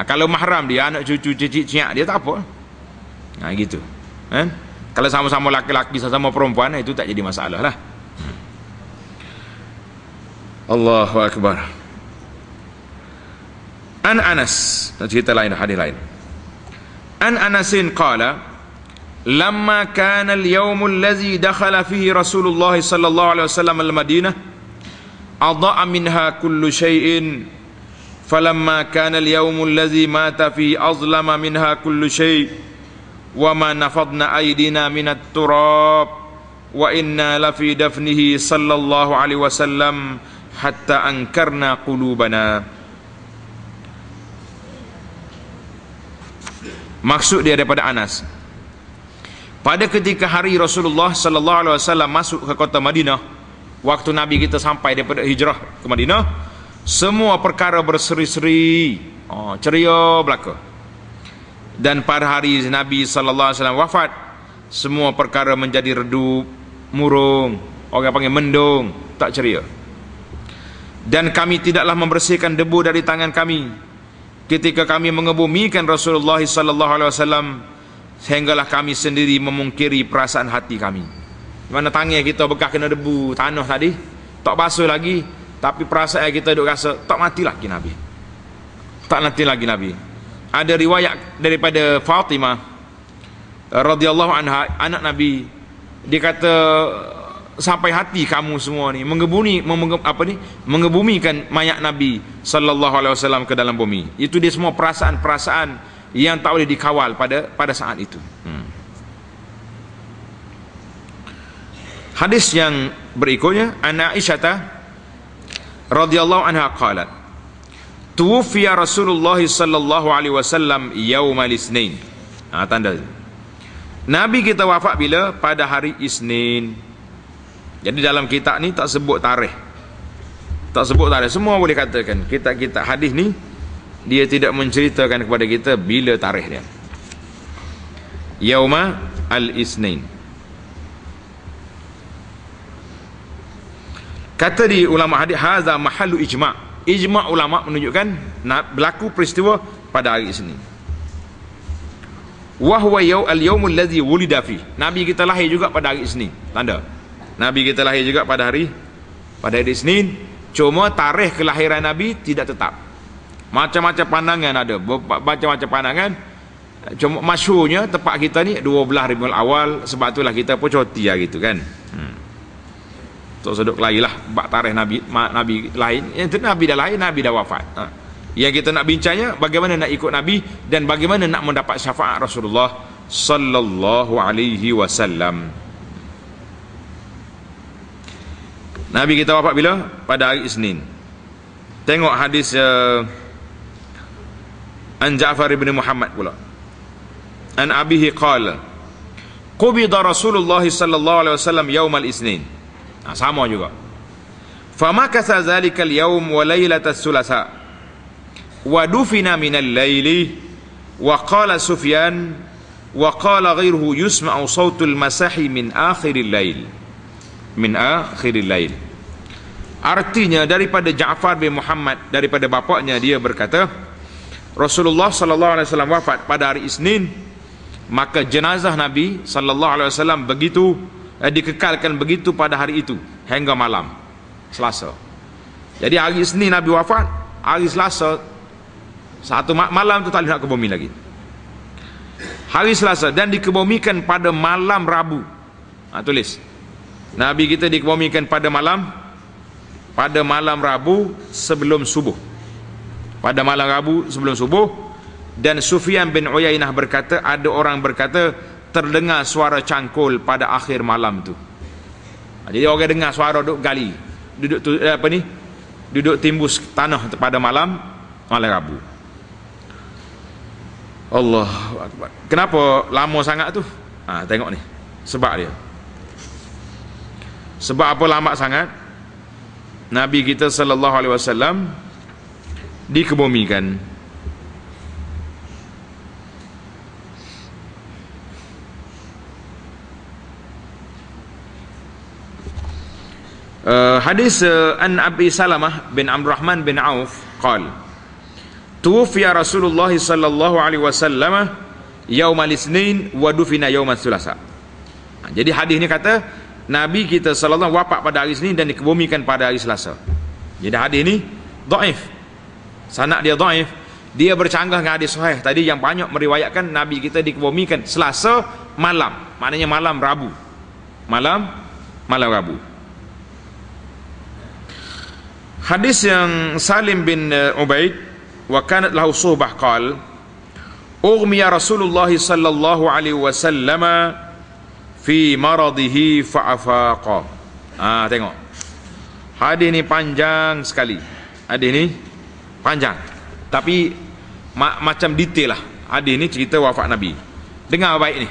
Kalau mahram dia, anak cucu cicit ciak dia tak apa. Gitu. Kalau sama-sama laki-laki sama perempuan, itu tak jadi masalah lah. Allahu Akbar. An Anas, cerita lain, hadis lain. An Anasin qala, lamma kana al-yawm allazi dakhala fihi Rasulullah sallallahu alaihi wasallam al-Madinah adha'a minha kullu shay'in falamma kana al-yawm allazi mata fihi azlama minha kullu shay' wa ma nafadna aydina min at-turab wa inna la fi dafnihi sallallahu alaihi wasallam hatta ankarna qulubana. Maksud dia daripada Anas, pada ketika hari Rasulullah sallallahu alaihi wasallam masuk ke kota Madinah, waktu Nabi kita sampai daripada hijrah ke Madinah, semua perkara berseri-seri, ceria belaka. Dan pada hari Nabi sallallahu alaihi wasallam wafat, semua perkara menjadi redup, murung, orang panggil mendung, tak ceria. Dan kami tidaklah membersihkan debu dari tangan kami ketika kami mengebumikan Rasulullah sallallahu alaihi wasallam, sehinggalah kami sendiri memungkiri perasaan hati kami. Mana tangan kita bekas kena debu tanah tadi, tak basuh lagi, tapi perasaan kita duk rasa tak mati lagi Nabi. Tak mati lagi Nabi. Ada riwayat daripada Fatimah radhiyallahu anha, anak Nabi, dia kata sampai hati kamu semua ni mengebumikan mayat Nabi sallallahu alaihi wasallam ke dalam bumi. Itu dia semua perasaan-perasaan yang tak boleh dikawal pada saat itu. Hadis yang berikutnya, Anna Aisyah radhiyallahu anha qalat, tuwfiya Rasulullah sallallahu alaihi wasallam yaumal Isnin. Tanda Nabi kita wafat bila? Pada hari Isnin. Jadi dalam kitab ni tak sebut tarikh. Tak sebut tarikh. Semua boleh katakan kitab-kitab hadis ni dia tidak menceritakan kepada kita bila tarikh dia. Yauma al-Isnin. Kata di ulama hadis, haza mahallu ijma'. Ijma' ulama menunjukkan berlaku peristiwa pada hari Isnin. Wa huwa al-yaumul ladzi wulida fi. Nabi kita lahir juga pada hari Isnin. Tanda. Nabi kita lahir juga pada hari Isnin. Cuma tarikh kelahiran Nabi tidak tetap. Macam-macam pandangan ada. Macam-macam pandangan. Cuma masyhurnya tempat kita ni 12 Rabiul Awal. Sebab itulah kita pun cuti hari tu kan. So seduk lahirlah bab tarikh Nabi lahir. Yang Nabi dah lahir, Nabi dah wafat. Yang kita nak bincangnya bagaimana nak ikut Nabi dan bagaimana nak mendapat syafaat Rasulullah sallallahu alaihi wasallam. Nabi kita wafat bila? Pada hari Isnin. Tengok hadis An Ja'far ibn Muhammad pula. An abihi qala, qubida Rasulullah sallallahu alaihi wasallam yaumal Isnin. Sama juga. Famakatha zalikal yaum wa lailatas sulasa wa dufina minal laili wa qala Sufyan wa qala ghairuhu yusma'u sautul masahi min akhiril lail. Min akhiril lail. Artinya daripada Ja'far bin Muhammad, daripada bapaknya, dia berkata Rasulullah sallallahu alaihi wasallam wafat pada hari Isnin, maka jenazah Nabi sallallahu alaihi wasallam begitu dikekalkan begitu pada hari itu hingga malam Selasa. Jadi hari Isnin Nabi wafat, hari Selasa satu malam tu tak boleh nak ke bumi lagi. Hari Selasa, dan dikebumikan pada malam Rabu. Tulis, Nabi kita dikebumikan pada malam Rabu sebelum subuh. Pada malam Rabu sebelum subuh. Dan Sufyan bin Uyainah berkata, ada orang berkata terdengar suara cangkul pada akhir malam tu. Jadi orang dengar suara duduk gali, duduk timbus tanah pada malam Rabu. Allahu Akbar. Kenapa lama sangat tu? Tengok ni sebab dia. Sebab apa lambat sangat? Nabi kita sallallahu alaihi wasallam dikebumikan. Hadis An Abi Salamah bin Abdurrahman bin Auf qala, tuwfiya Rasulullah sallallahu alaihi wasallam yaumal Isnin wa dufina yaumal Sulasa. Jadi hadis ni kata Nabi kita sallallahu wafat pada hari Isnin dan dikebumikan pada hari Selasa. Jadi hadis ni dhaif. Sanad dia dhaif. Dia bercanggah dengan hadis sahih tadi yang banyak meriwayatkan Nabi kita dikebumikan Selasa malam. Maknanya malam Rabu. Malam Rabu. Hadis yang Salim bin Ubaid wa kanat lahu suhbah qal ughmiya Rasulullah sallallahu alaihi wasallam fi maradihi fa'afaqa. Tengok. Hadis ni panjang sekali. Hadis ni panjang. Tapi macam detail lah. Hadis ni cerita wafat Nabi. Dengar baik ni.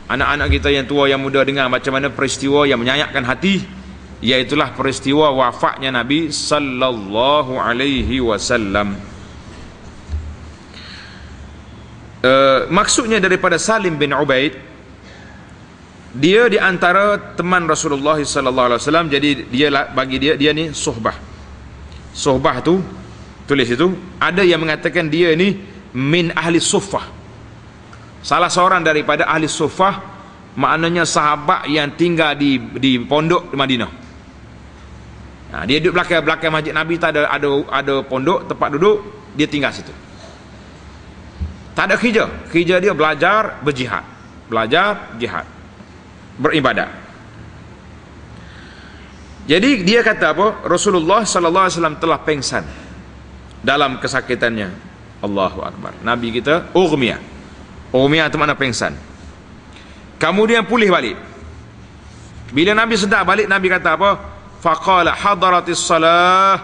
Anak-anak kita yang tua yang muda, dengar macam mana peristiwa yang menyayatkan hati, iaitulah peristiwa wafatnya Nabi sallallahu alaihi wasallam. Maksudnya daripada Salim bin Ubaid, Dia di antara teman Rasulullah sallallahu alaihi wasallam, jadi dia bagi dia ni suhbah. Suhbah tu tulis itu, ada yang mengatakan dia ni min ahli suffah. Salah seorang daripada ahli suffah, maknanya sahabat yang tinggal di pondok di Madinah. Nah, dia duduk belakang masjid Nabi, tak ada pondok tempat duduk, dia tinggal situ. Tak ada kerja. Kerja dia belajar, berjihad. Belajar, jihad, beribadat. Jadi dia kata apa? Rasulullah sallallahu alaihi wasallam telah pengsan dalam kesakitannya. Allahu akbar. Nabi kita ughmiyah. Ughmiyah itu makna pengsan. Kemudian pulih balik. Bila Nabi sedar balik, Nabi kata apa? Faqala hadaratis salah.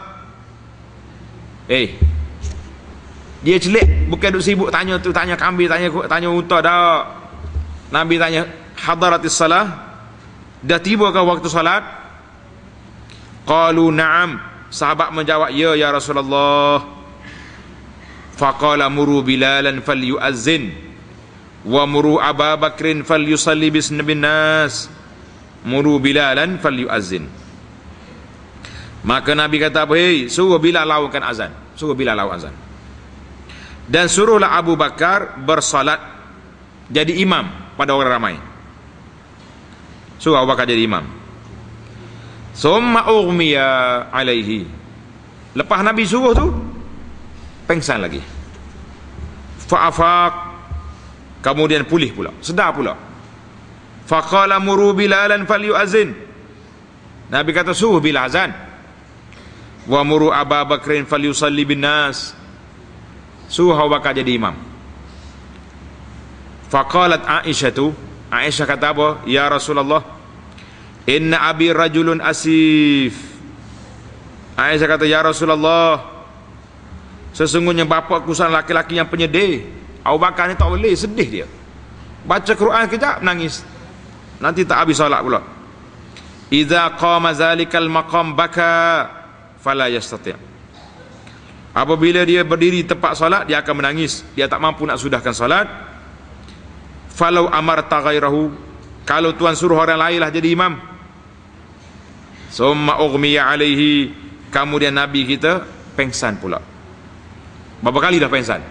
Dia celik, bukan duk sibuk tanya tu, tanya kambing, tanya unta dah. Nabi tanya, hadaratis salah, dah tiba ke waktu salat? Qalu na'am. Sahabat menjawab, ya Rasulullah. Faqala muru Bilalan falyu'azzin wa muru Abu Bakrin falyusalli bin nas. Muru Bilalan falyu'azzin. Maka Nabi kata apa? Suruh Bilal lakukan azan. Suruh Bilal lakukan azan. Dan suruhlah Abu Bakar bersalat jadi imam pada orang ramai. Suruh Abu Bakar jadi imam. Summa ughmiya alaihi. Lepas Nabi suruh tu, pengsan lagi. Fa'afaq, kemudian pulih pula, sedar pula. Faqala muru Bilalan falyu'azzin. Nabi kata suruh Bilal azan. Wa muru Abu Bakrin falyusalli bin nas. Suruh Abu Bakar jadi imam. Faqalat Aisyah tu, Aisyah kata apa? Ya Rasulullah, inna abi rajulun asif. Aisyah kata, ya Rasulullah, sesungguhnya bapakku seorang laki-laki yang penyedih. Abu Bakar ni tak boleh, sedih dia. Baca Quran kejap menangis, nanti tak habis solat pula. Idza qama zalikal maqam baka fala yastati'. Apabila dia berdiri tempat solat, dia akan menangis, dia tak mampu nak sudahkan solat. Falau amarta ghairahu, kalau tuan suruh orang lain lah jadi imam. Summa ughmiya alaihi, kemudian Nabi kita pengsan pula. Berapa kali dah pengsan?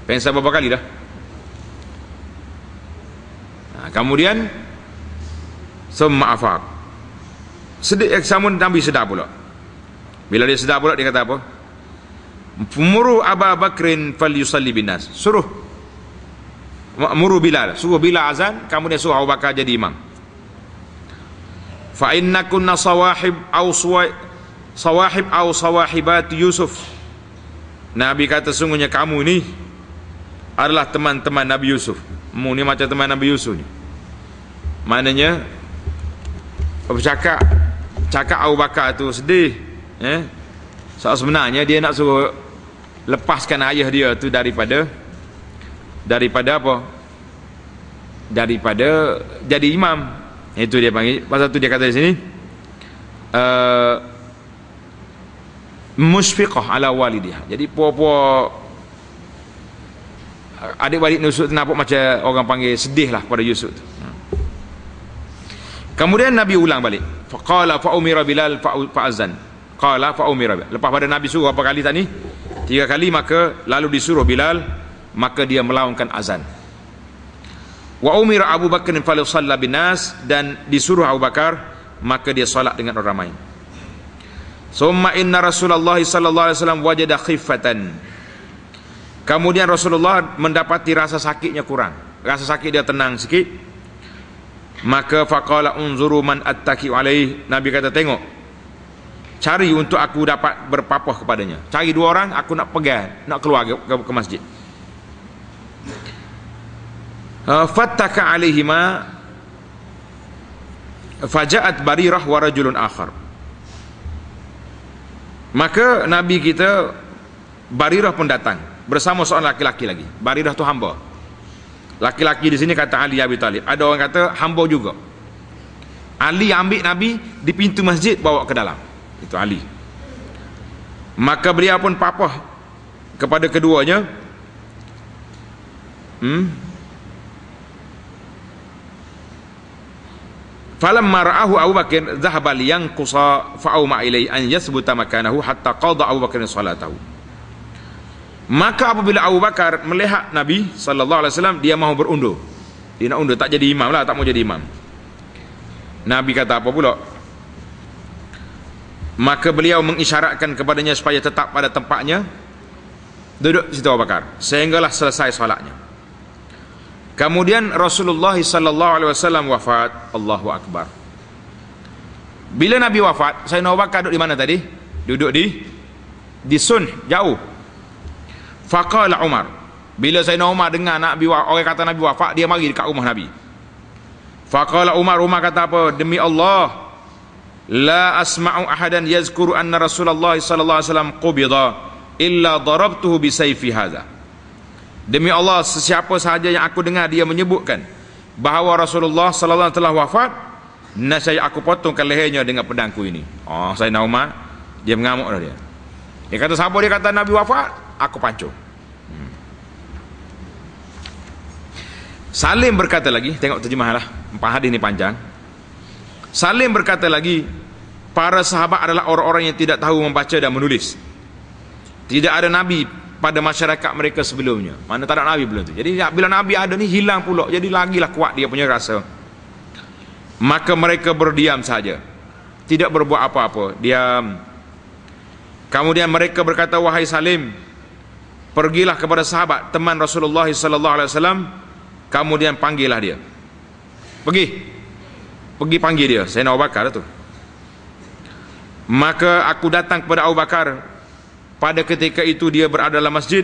Pengsan berapa kali dah? Kemudian summa afaq. Sedih samun Nabi sedar pula. Bila dia sedar pula, dia kata apa? Muru Abu Bakrin falyusalli bin nas. Suruh muru Bilal, suruh Bilal azan, kemudian suruh Abu Bakar jadi imam. Fa innakunna sawahib aw sawahibat Yusuf. Nabi kata sungguhnya kamu ni adalah teman-teman Nabi Yusuf. Mu ni macam teman Nabi Yusuf ni. Maknanya cakap Abu Bakar tu sedih. So sebenarnya dia nak suruh lepaskan ayah dia tu daripada apa? Daripada jadi imam. Itu dia panggil. Pasal tu dia kata di sini musyfiqah ala walidihah. Jadi puan-puan adik-adik Yusuf tu nampak macam orang panggil sedih lah pada Yusuf tu. Kemudian Nabi ulang balik. Faqala fa umira Bilal fa'azan. Qala fa umira. Lepas pada Nabi suruh apa kali tadi? 3 kali, maka lalu disuruh Bilal, maka dia melaungkan azan. Wa umira Abu Bakar falyusalla bin nas, dan disuruh Abu Bakar, maka dia solat dengan orang ramai. Summa inna Rasulullah sallallahu alaihi wasallam wajada khiffatan. Kemudian Rasulullah mendapati rasa sakitnya kurang. Rasa sakit dia tenang sikit. Maka faqala unzuru man attaki alaihi. Nabi kata, tengok, cari untuk aku dapat berpapah kepadanya. Cari 2 orang, aku nak pegang, nak keluar ke masjid. Fattaka alaihima faja'at Barirah wa rajulun akhar. Maka Nabi kita Barirah pun datang bersama seorang laki-laki lagi. Barirah tu hamba. Laki-laki di sini kata Ali Abi Talib. Ada orang kata hamba juga. Ali ambil Nabi di pintu masjid, bawa ke dalam. Itu Ali. Maka beliau pun papah kepada keduanya. Falamma ra'ahu Abu Bakar dhahaba liyanqusa fa'auma ilai an yathbuta makanahu hatta qada Abu Bakar salatahu. Maka apabila Abu Bakar melihat Nabi sallallahu alaihi wasallam, dia mahu berundur. Dia nak undur, tak jadi imam lah, tak mau jadi imam. Nabi kata apa pula? Maka beliau mengisyaratkan kepadanya supaya tetap pada tempatnya, duduk situ Abu Bakar sehinggalah selesai solatnya. Kemudian Rasulullah sallallahu alaihi wasallam wafat. Allahu akbar. Bila Nabi wafat, Sayyidina Abu Bakar duduk di mana tadi? Duduk di Sun, jauh. Faqala Umar. Bila Sayyidina Umar dengar orang kata Nabi wafat, dia mari dekat rumah Nabi. Faqala Umar kata apa? Demi Allah, la asma'u ahadan yazkuru anna Rasulullah sallallahu alaihi wasallam qubida illa darabtuhu bi sayfi hadha. Demi Allah, sesiapa sahaja yang aku dengar dia menyebutkan bahawa Rasulullah sallallahu alaihi wasallam telah wafat, nescaya aku potongkan lehernya dengan pedangku ini. Sayyidina Umar dia mengamuk dah dia. Dia kata siapa dia kata Nabi wafat, aku pancung. Salim berkata lagi, tengok terjemahanlah, 4 hadis ni panjang. Salim berkata lagi, para sahabat adalah orang-orang yang tidak tahu membaca dan menulis. Tidak ada Nabi pada masyarakat mereka sebelumnya. Mana tak ada Nabi belum tu. Jadi bila Nabi ada ni hilang pula. Jadi lagilah kuat dia punya rasa. Maka mereka berdiam saja, tidak berbuat apa-apa, diam. Kemudian mereka berkata, wahai Salim, pergilah kepada sahabat teman Rasulullah sallallahu alaihi wasallam, kemudian panggillah dia. Pergi panggil dia. Sayyidina Abu Bakar tu. Maka aku datang kepada Abu Bakar. Pada ketika itu dia berada dalam masjid.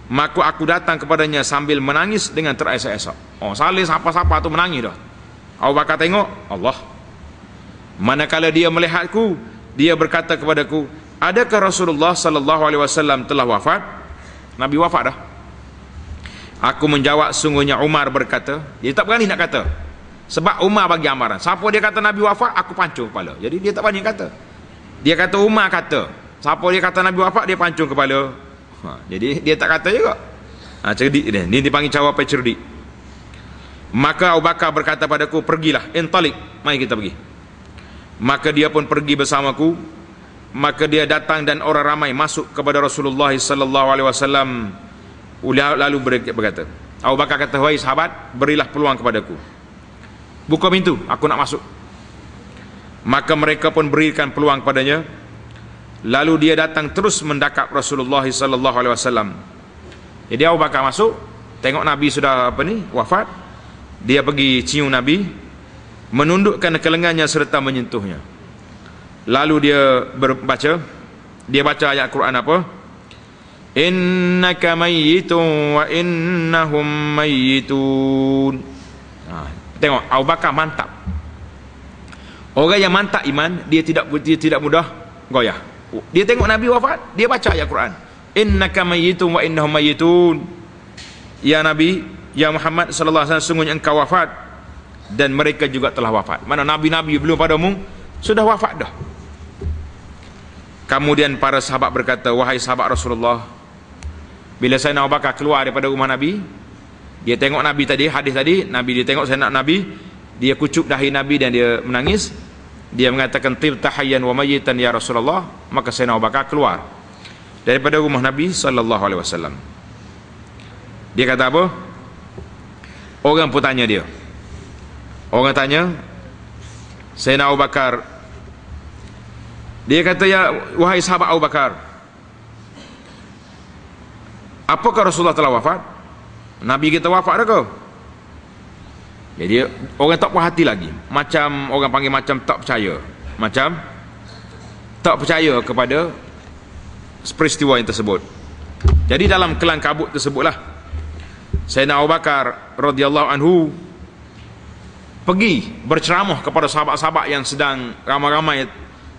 Maka aku datang kepadanya sambil menangis dengan teresak-esak. Salih siapa-siapa tu menangis dah. Abu Bakar tengok, Allah. Manakala dia melihatku, dia berkata kepadaku, adakah Rasulullah sallallahu alaihi wasallam telah wafat? Nabi wafat dah. Aku menjawab, sungguhnya Umar berkata. Dia tak berani nak kata, sebab Umar bagi amaran, siapa dia kata Nabi wafat, aku pancung kepala. Jadi dia tak berani kata. Dia kata Umar kata, siapa dia kata Nabi wafat, dia pancung kepala. Jadi dia tak kata juga. Cerdik dia. Dia dipanggil cawapai cerdik. Maka Abu Bakar berkata padaku, pergilah, intalik, mari kita pergi. Maka dia pun pergi bersamaku. Maka dia datang dan orang ramai masuk kepada Rasulullah sallallahu alaihi wasallam. Lalu berkata, Abu Bakar kata, wahai sahabat, berilah peluang kepadaku, buka pintu, aku nak masuk. Maka mereka pun berikan peluang padanya. Lalu dia datang terus mendekap Rasulullah sallallahu alaihi wasallam. Jadi Abu Bakar masuk, tengok Nabi sudah wafat. Dia pergi cium Nabi, menundukkan ke lengannya serta menyentuhnya. Lalu dia baca ayat Quran apa? Innaka mayyitun wa innahum mayyitun. Tengok Abu Bakar mantap. Orang yang mantap iman, dia tidak mudah goyah. Dia tengok Nabi wafat, dia baca ayat Quran. Innaka mayyitun wa innahum mayyitun. Ya Nabi, ya Muhammad sallallahu alaihi wasallam, sungguhnya engkau wafat dan mereka juga telah wafat. Mana nabi-nabi belum padamu sudah wafat dah. Kemudian para sahabat berkata, wahai sahabat Rasulullah, bila Sayyidina Abu Bakar keluar daripada rumah Nabi, dia tengok Nabi tadi, hadis tadi, Nabi dia tengok Sayyidina Nabi, dia kucup dahi Nabi dan dia menangis. Dia mengatakan, tibta hayyan wa mayyitan ya Rasulullah. Maka Sayyidina Abu Bakar keluar daripada rumah Nabi sallallahu alaihi wasallam. Dia kata apa? Orang pun tanya dia. Orang tanya Sayyidina Abu Bakar. Dia kata, ya wahai sahabat Abu Bakar, apakah Rasulullah telah wafat? Nabi kita wafat dah ke? Jadi orang tak puas hati lagi. Macam orang panggil macam tak percaya. Macam tak percaya kepada peristiwa yang tersebut. Jadi dalam kelang kabut tersebutlah Sayyidina Abu Bakar radhiyallahu anhu pergi berceramah kepada sahabat-sahabat yang sedang ramai-ramai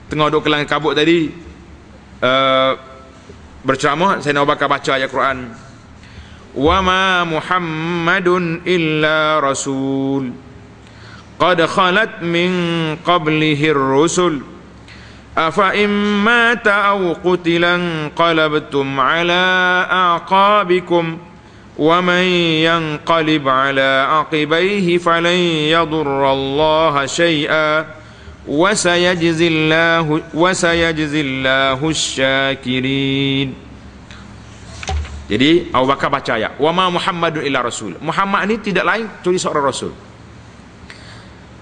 tengah duduk kelang kabut tadi. Berceramah, Sayyidina Abu Bakar baca ayat Quran. Wa ma Muhammadun illa rasul qad khalat min qablihi ar-rusul afa imma aw qutilan qalabtum ala aqabikum wa man yanqalib ala aqibaihi falan yadurrallaha syai'a wa sayajzillahu syakirin. Jadi Abu Bakar baca ayat, wa ma Muhammadun illa rasul. Muhammad ni tidak lain kecuali seorang rasul,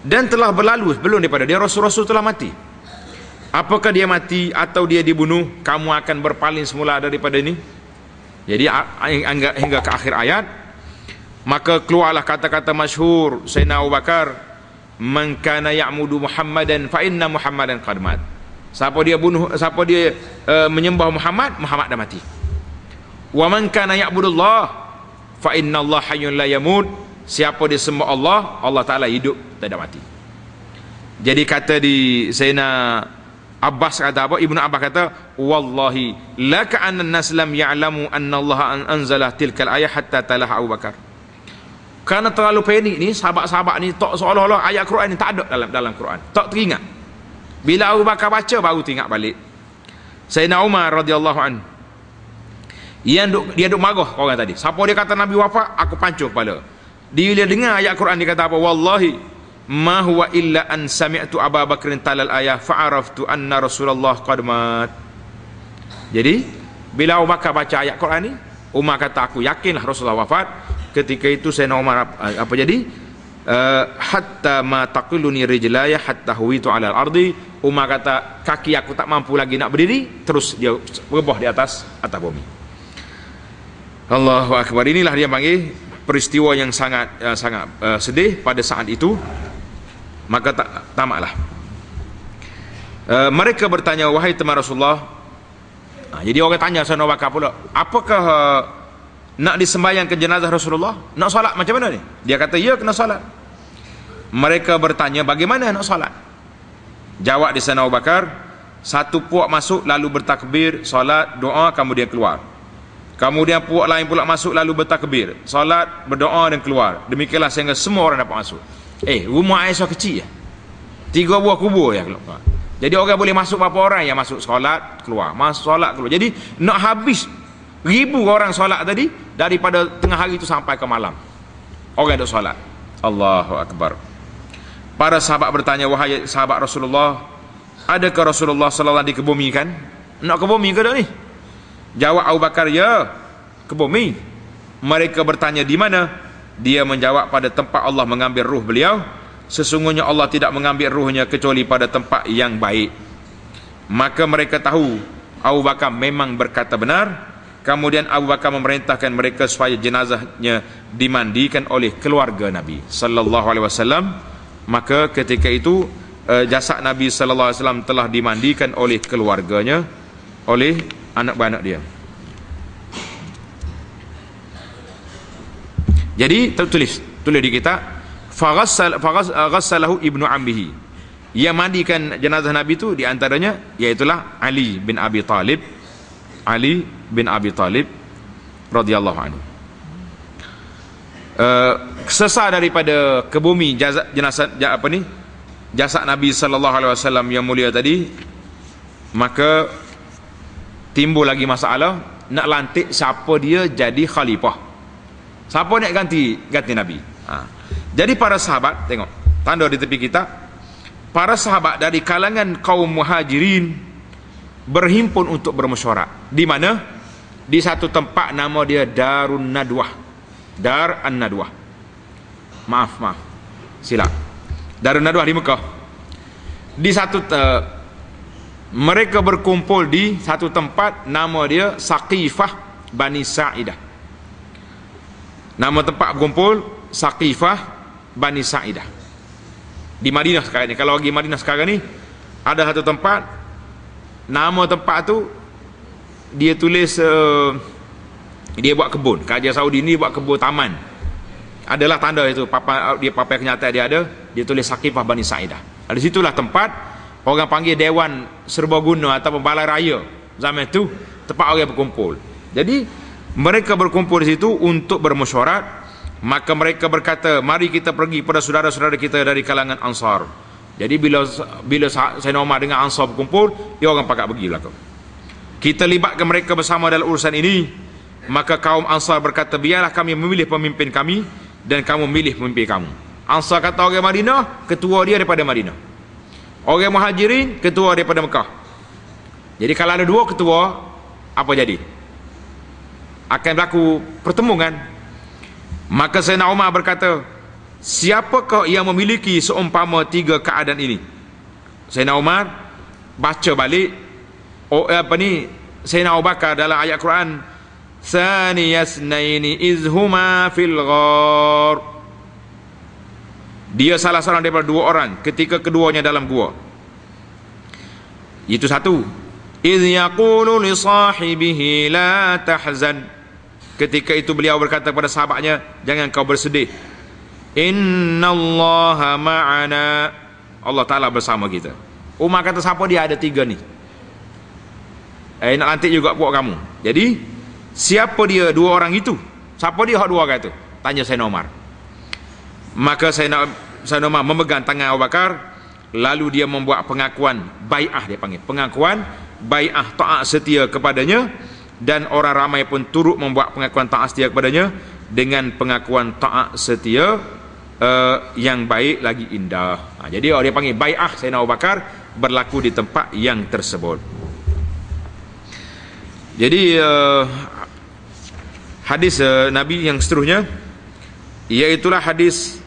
dan telah berlalu sebelum daripada dia rasul-rasul telah mati. Apakah dia mati atau dia dibunuh, kamu akan berpaling semula daripada ini. Jadi hingga ke akhir ayat, maka keluarlah kata-kata masyhur Sayyidina Abu Bakar, man kana ya'mudu Muhammadan fa inna Muhammadan qad mat. Siapa dia menyembah Muhammad, Muhammad dah mati. Wa man kana ya'budullah fa inna Allah hayyun la yamut. Siapa dia sembah Allah, Allah Taala hidup, tidak mati. Jadi kata di Sayyidina Abbas kata apa? Ibnu Abbas kata, wallahi la ka'anna an-nas lam ya'lamu anna Allah anzala tilkal ayat hatta talah Abu Bakar. Karena terlalu panik ni sahabat-sahabat ni, tak seolah-olah ayat Quran ni tak ada dalam Quran, tak teringat. Bila Abu Bakar baca baru teringat balik. Sayyidina Umar radhiyallahu anhu, dia duk marah orang tadi. Siapa dia kata Nabi wafat, aku pancung kepala. Dia dengar ayat Quran, dia kata apa? Wallahi ma huwa illa an sami'tu Abu Bakrin talal ayah fa'araftu anna Rasulullah qad mat. Jadi bila Abu Bakar baca ayat Quran ni, Umar kata aku yakinlah Rasulullah wafat. Ketika itu Sayyidina Umar apa jadi? Hatta ma taqilluni rijlaya hatta huwitu 'ala al-ardi. Umar kata kaki aku tak mampu lagi nak berdiri, terus dia rebah di atas bumi. Allahu akbar. Inilah dia panggil peristiwa yang sangat sedih pada saat itu. Maka tamatlah. Mereka bertanya, wahai teman Rasulullah. Jadi orang tanya Sayyidina Abu Bakar pula, apakah nak disembahyangkan jenazah Rasulullah? Nak solat macam mana ni? Dia kata, ya, kena solat. Mereka bertanya, bagaimana nak solat? Jawab di Sayyidina Abu Bakar, satu puak masuk lalu bertakbir, solat, doa, kemudian keluar. Kemudian puak lain pula masuk lalu bertakbir, solat, berdoa dan keluar. Demikianlah sehingga semua orang dapat masuk. Rumah Aisyah kecil ya, 3 buah kubur ya. Jadi orang boleh masuk berapa orang yang masuk, solat keluar, masuk solat keluar. Jadi nak habis 1000 orang solat tadi, daripada tengah hari itu sampai ke malam orang duk solat. Allahu akbar. Para sahabat bertanya, wahai sahabat Rasulullah, adakah Rasulullah sallallahu alaihi dikebumikan? Nak ke bumi ke dak ni? Jawab Abu Bakar, ya, ke bumi. Mereka bertanya, di mana? Dia menjawab, pada tempat Allah mengambil ruh beliau. Sesungguhnya Allah tidak mengambil ruhnya kecuali pada tempat yang baik. Maka mereka tahu Abu Bakar memang berkata benar. Kemudian Abu Bakar memerintahkan mereka supaya jenazahnya dimandikan oleh keluarga Nabi sallallahu alaihi wasallam. Maka ketika itu jasad Nabi sallallahu alaihi wasallam telah dimandikan oleh keluarganya, oleh anak-anak dia. Jadi tulis di kitab, faghassalahu ibnu ambihi. Yang mandikan jenazah Nabi itu diantaranya iaitulah Ali bin Abi Talib radhiyallahu anhu. Sesar daripada ke bumi jasad Nabi sallallahu alaihi wasallam yang mulia tadi, maka timbul lagi masalah nak lantik siapa dia jadi khalifah. Siapa nak ganti Nabi? Jadi para sahabat, tengok tanda di tepi kita, para sahabat dari kalangan kaum muhajirin berhimpun untuk bermesyuarat. Di mana? Di satu tempat nama dia Darun Nadwah. Dar An-Nadwah. Maaf, silap. Darun Nadwah di Mekah. Di satu mereka berkumpul di satu tempat nama dia Saqifah Bani Sa'idah. Nama tempat berkumpul Saqifah Bani Sa'idah di Madinah sekarang ni. Kalau pergi Madinah sekarang ni, ada satu tempat, nama tempat tu dia tulis dia buat kebun. Kerajaan Saudi ni buat kebun taman. Adalah tanda itu, papan kenyataan dia ada, dia tulis Saqifah Bani Sa'idah. Di situlah tempat orang panggil Dewan Serbaguna atau Balai Raya zaman itu, tempat orang berkumpul. Jadi mereka berkumpul di situ untuk bermesyuarat. Maka mereka berkata, mari kita pergi pada saudara-saudara kita dari kalangan Ansar. Jadi bila Sayyidina Umar dengan Ansar berkumpul, dia orang pakat pergi belakang. Kita libatkan mereka bersama dalam urusan ini. Maka kaum Ansar berkata, biarlah kami memilih pemimpin kami dan kamu milih pemimpin kamu. Ansar kata orang Madinah, ketua dia daripada Madinah. Orang Muhajirin, ketua daripada Mekah. Jadi kalau ada dua ketua, apa jadi? Akan berlaku pertemuan. Maka Sayyidina Umar berkata, siapakah yang memiliki seumpama tiga keadaan ini? Sayyidina Umar baca balik Sayyidina Abu Bakar dalam ayat Quran, Thaniyasnaini izhuma fil ghar. Dia salah seorang daripada dua orang ketika keduanya dalam gua. Itu satu. Idh yaqulu li sahibihi la tahzan. Ketika itu beliau berkata kepada sahabatnya, jangan kau bersedih. Innallaha ma'ana. Allah Ta'ala bersama kita. Umar kata, siapa dia? Ada tiga ni. Nak lantik juga buat kamu. Jadi siapa dia dua orang itu? Siapa dia hak dua orang itu? Tanya Sayyidina Umar. Maka Sayyidina Umar memegang tangan Abu Bakar, lalu dia membuat pengakuan bai'ah, dia panggil pengakuan bai'ah taat setia kepadanya, dan orang ramai pun turut membuat pengakuan taat setia kepadanya dengan pengakuan taat setia yang baik lagi indah. Jadi dia panggil bai'ah Sayyidina Abu Bakar berlaku di tempat yang tersebut. Jadi hadis Nabi yang seterusnya iaitulah hadis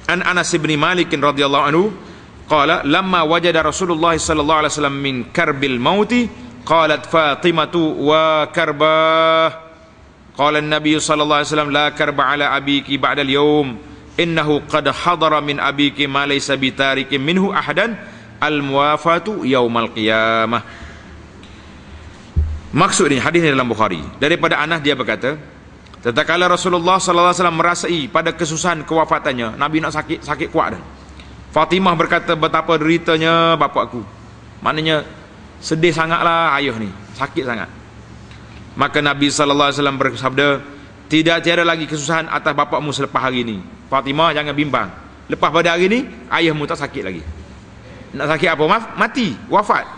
an Anas bin Malik radhiyallahu anhu qala lamma wajada Rasulullah sallallahu alaihi wasallam min karbil mauti qalat Fatimatu wa karbah qala an-nabiy sallallahu alaihi wasallam la karba ala abiki ba'da al-yawm innahu qad hadara min abiki ma laysa bitarikin minhu ahadan al-muwafatu yaumal qiyamah. Maksud ini hadis ini dalam Bukhari. Daripada Anas dia berkata, tatkala Rasulullah sallallahu alaihi wasallam merasai pada kesusahan kewafatannya, Nabi nak sakit kuat dah. Fatimah berkata, betapa deritanya bapakku. Maknanya sedih sangatlah ayah ni, sakit sangat. Maka Nabi sallallahu alaihi wasallam bersabda, tidak tiada lagi kesusahan atas bapakmu selepas hari ini. Fatimah, jangan bimbang. Lepas pada hari ini ayahmu tak sakit lagi. Nak sakit apa? Mati, wafat.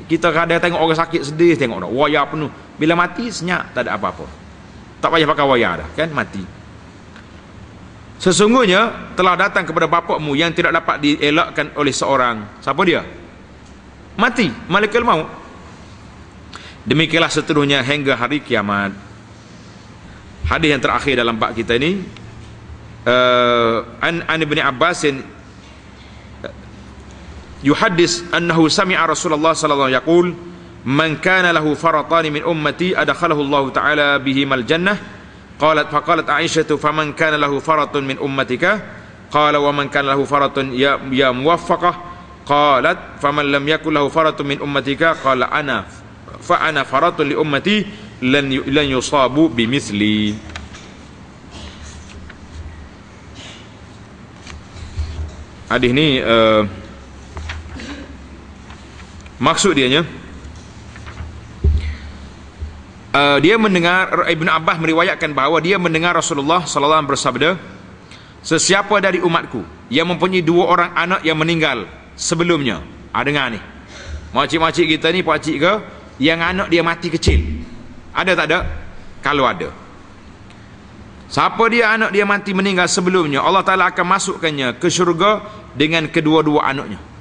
Kita kadang tengok orang sakit sedih, tengok dah wayar penuh. Bila mati senyap, tak ada apa-apa. Tak payah pakai wayar dah, kan mati. Sesungguhnya telah datang kepada bapakmu yang tidak dapat dielakkan oleh seorang. Siapa dia? Mati, malaikat maut. Demikianlah seterusnya hingga hari kiamat. Hadis yang terakhir dalam bab kita ini, an Ibn Abbas yuhaddis annahu sami'a Rasulullah sallallahu alaihi wasallam yaqul man kana lahu faratan min ummati adkhalahu Allah ta'ala bihimal jannah. Faqalat Aisyah faman kana lahu faratun min ummatika qala wa man kana lahu faratun ya muwaffaqah qalat faman lam yakul lahu faratun min ummatika qala ana faratun li ummati lan yusabu bimithli. Hadis ni maksud dianya, dia mendengar, Ibn Abbas meriwayatkan bahawa dia mendengar Rasulullah sallallahu alaihi wasallam bersabda, sesiapa dari umatku yang mempunyai dua orang anak yang meninggal sebelumnya, dengar ni, makcik-makcik kita ni, pakcik ke, yang anak dia mati kecil, ada tak ada? Kalau ada, siapa dia anak dia mati meninggal sebelumnya, Allah Ta'ala akan masukkannya ke syurga dengan kedua-dua anaknya.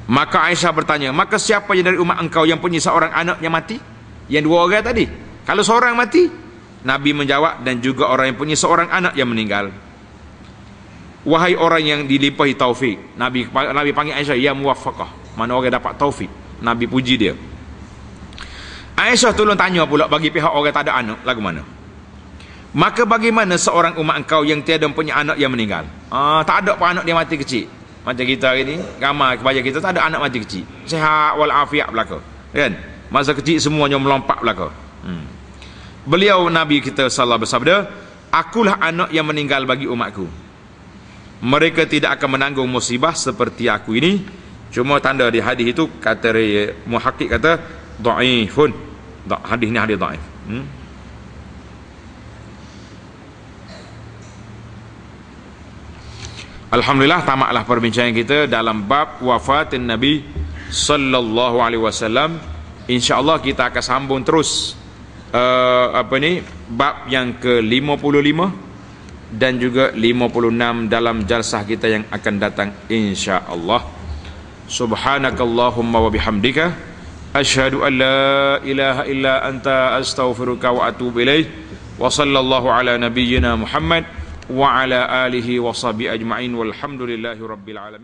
Maka Aisyah bertanya, maka siapa yang dari umat engkau yang punya seorang anak yang mati? Yang dua orang tadi. Kalau seorang mati, Nabi menjawab, dan juga orang yang punya seorang anak yang meninggal. Wahai orang yang dilimpahi taufik, Nabi panggil Aisyah ya muwaffaqah, mana orang dapat taufik. Nabi puji dia. Aisyah tolong tanya pula bagi pihak orang tak ada anak, lagu mana? Maka bagaimana seorang umat engkau yang tiada punya anak yang meninggal? Tak ada pun anak dia mati kecil. Macam kita hari ni, ramai kebanyakan kita tak ada anak mati kecil. Sihat walafiat belaka. Kan? Masa kecil semuanya melompat belaka. Beliau Nabi kita sallallahu alaihi wasallam bersabda, akulah anak yang meninggal bagi umatku. Mereka tidak akan menanggung musibah seperti aku ini. Cuma tanda di hadis itu, kata muhakkik kata dhaifun. Hadis ni hadis dhaif. Alhamdulillah, tamatlah perbincangan kita dalam bab wafatin Nabi sallallahu alaihi wasallam. InsyaAllah kita akan sambung terus bab yang ke-55 dan juga 56 dalam jalsah kita yang akan datang insya-Allah. Subhanakallahumma wa bihamdika asyhadu an la ilaha illa anta astaghfiruka wa atubu ilaik. Wa sallallahu ala nabiyyina Muhammad wa ala alihi wa sahbihi ajma'in walhamdulillahi rabbil alamin.